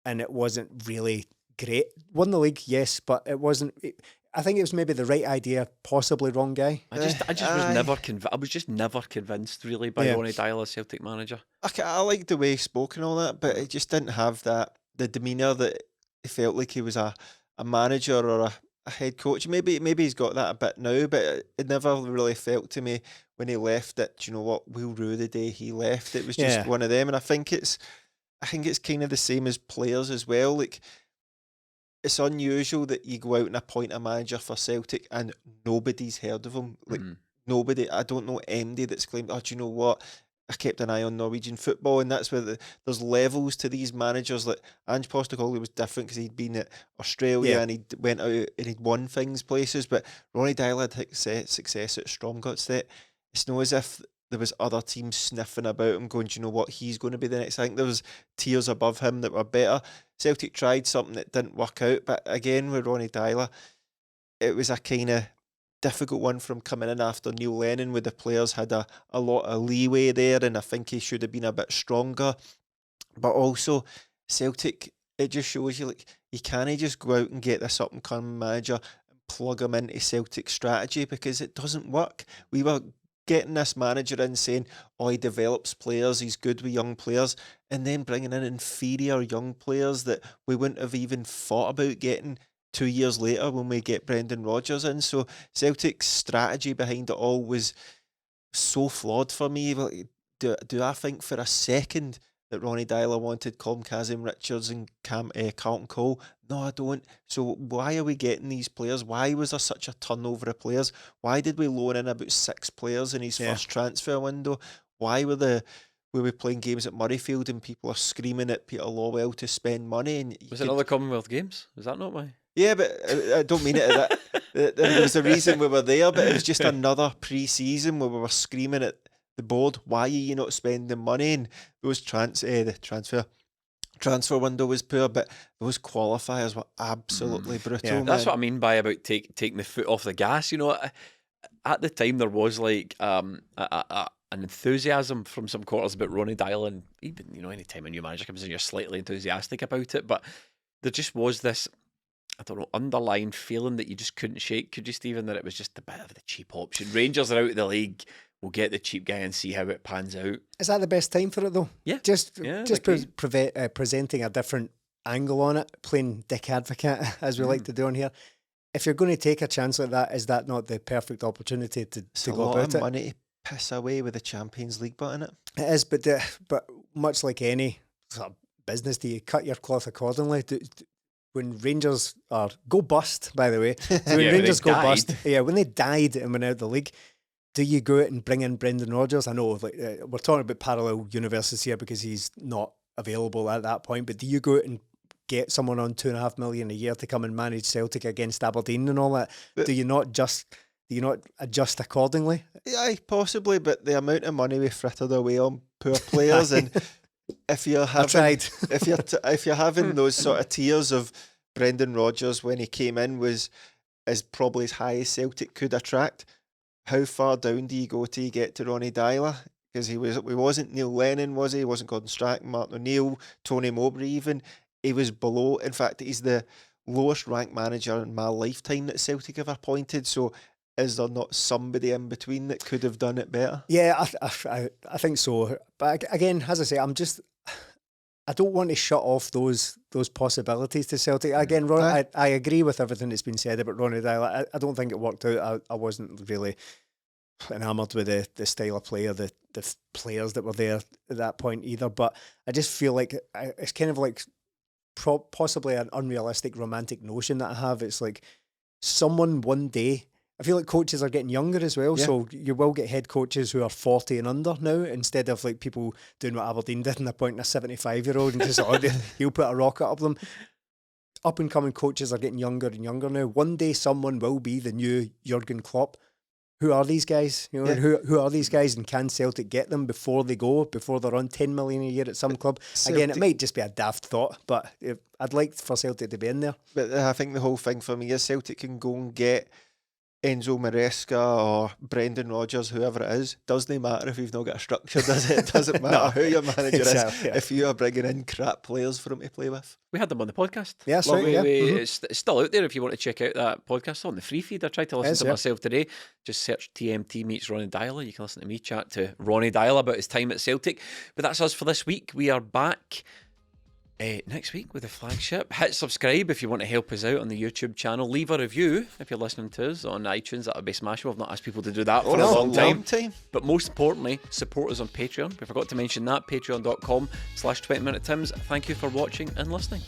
and it wasn't really great. Won the league, yes, but it wasn't. I think it was maybe the right idea, possibly wrong guy. I just was never convinced. I was just never convinced really by Ronny Deila, Celtic manager. I like the way he spoke and all that, but it just didn't have the demeanour that it felt like he was a manager or a head coach. Maybe he's got that a bit now, but it never really felt to me when he left that, do you know what, we'll rue the day he left. It was just one of them, and I think it's kind of the same as players as well. Like, it's unusual that you go out and appoint a manager for Celtic and nobody's heard of him. Like, nobody, I don't know anybody that's claimed, oh, do you know what, I kept an eye on Norwegian football. And that's where there's levels to these managers. Like, Ange Postecoglou was different because he'd been at Australia and he went out and he'd won things places. But Ronny Deila had success at Stromgutstedt. It's not as if there was other teams sniffing about him going, do you know what, he's going to be the next. I think there was tiers above him that were better. Celtic tried something that didn't work out, but again with Ronny Deila, it was a kind of difficult one from coming in after Neil Lennon, where the players had a lot of leeway there, and I think he should have been a bit stronger. But also Celtic, it just shows you, like, you can't just go out and get this up and coming manager and plug him into Celtic strategy, because it doesn't work. We were getting this manager in saying, oh, he develops players, he's good with young players, and then bringing in inferior young players that we wouldn't have even thought about getting 2 years later when we get Brendan Rodgers in. So Celtic's strategy behind it all was so flawed for me. Do I think for a second that Ronny Deila wanted Colm Kazim Richards and Carlton Cole? No, I don't. So why are we getting these players? Why was there such a turnover of players? Why did we loan in about 6 players in his first transfer window? Why were we playing games at Murrayfield and people are screaming at Peter Lawwell to spend money? And was it another Commonwealth Games? Was that not why? Yeah, but I don't mean it as that. There was a reason we were there, but it was just another pre-season where we were screaming at the board, why are you not spending money? And those the transfer window was poor, but those qualifiers were absolutely brutal. Yeah, that's what I mean by about taking the foot off the gas. You know, at the time there was like an enthusiasm from some quarters about Ronny Deila, and even any time a new manager comes in, you're slightly enthusiastic about it. But there just was this, I don't know, underlying feeling that you just couldn't shake. Could you, Stephen? That it was just a bit of the cheap option. Rangers are out of the league. We'll get the cheap guy and see how it pans out. Is that the best time for it though? Yeah. Presenting a different angle on it, playing dick advocate as we like to do on here. If you're going to take a chance like that, is that not the perfect opportunity to go about it? A lot of money to piss away with the Champions League but in it. It is, but much like any sort of business, do you cut your cloth accordingly? when Rangers go bust, by the way, when Yeah, Rangers they go died. bust, when they died and went out of the league, do you go out and bring in Brendan Rodgers? I know we're talking about parallel universes here because he's not available at that point, but do you go out and get someone on $2.5 million a year to come and manage Celtic against Aberdeen and all that? Do you not adjust accordingly? Aye, possibly, but the amount of money we frittered away on poor players, and if you're having, if you're having those sort of tiers of Brendan Rodgers when he came in is probably as high as Celtic could attract. How far down do you go till you get to Ronny Deila? Because he wasn't Neil Lennon, was he? He wasn't Gordon Strachan, Martin O'Neill, Tony Mowbray even. He was below. In fact, he's the lowest ranked manager in my lifetime that Celtic have appointed. So is there not somebody in between that could have done it better? Yeah, I think so. But again, as I say, I don't want to shut off those possibilities to Celtic. Again, Ron, I agree with everything that's been said about Ronny Deila. I don't think it worked out. I wasn't really enamoured with the style of play or the players that were there at that point either. But I just feel like it's kind of like possibly an unrealistic romantic notion that I have. It's like someone one day. I feel like coaches are getting younger as well, so you will get head coaches who are 40 and under now, instead of like people doing what Aberdeen did and appointing a 75-year-old and just he'll put a rocket up them. Up and coming coaches are getting younger and younger now. One day someone will be the new Jurgen Klopp. Who are these guys? You know, who are these guys, and can Celtic get them before they're on 10 million a year at some club? Again, it might just be a daft thought, but I'd like for Celtic to be in there. But I think the whole thing for me is Celtic can go and get Enzo Maresca or Brendan Rodgers, whoever it is. Doesn't matter if you've not got a structure, does it? It doesn't matter who your manager is if you are bringing in crap players for him to play with. We had them on the podcast. Yeah, that's right, yeah. It's still out there if you want to check out that podcast on the free feed. I tried to listen to myself today. Just search TMT meets Ronny Deila. You can listen to me chat to Ronny Deila about his time at Celtic. But that's us for this week. We are back next week with the flagship. Hit subscribe if you want to help us out on the YouTube channel. Leave a review if you're listening to us on iTunes. That would be smashing. We've not asked people to do that for a long time. But most importantly, support us on Patreon. We forgot to mention that. Patreon.com/20minutetims. Thank you for watching and listening.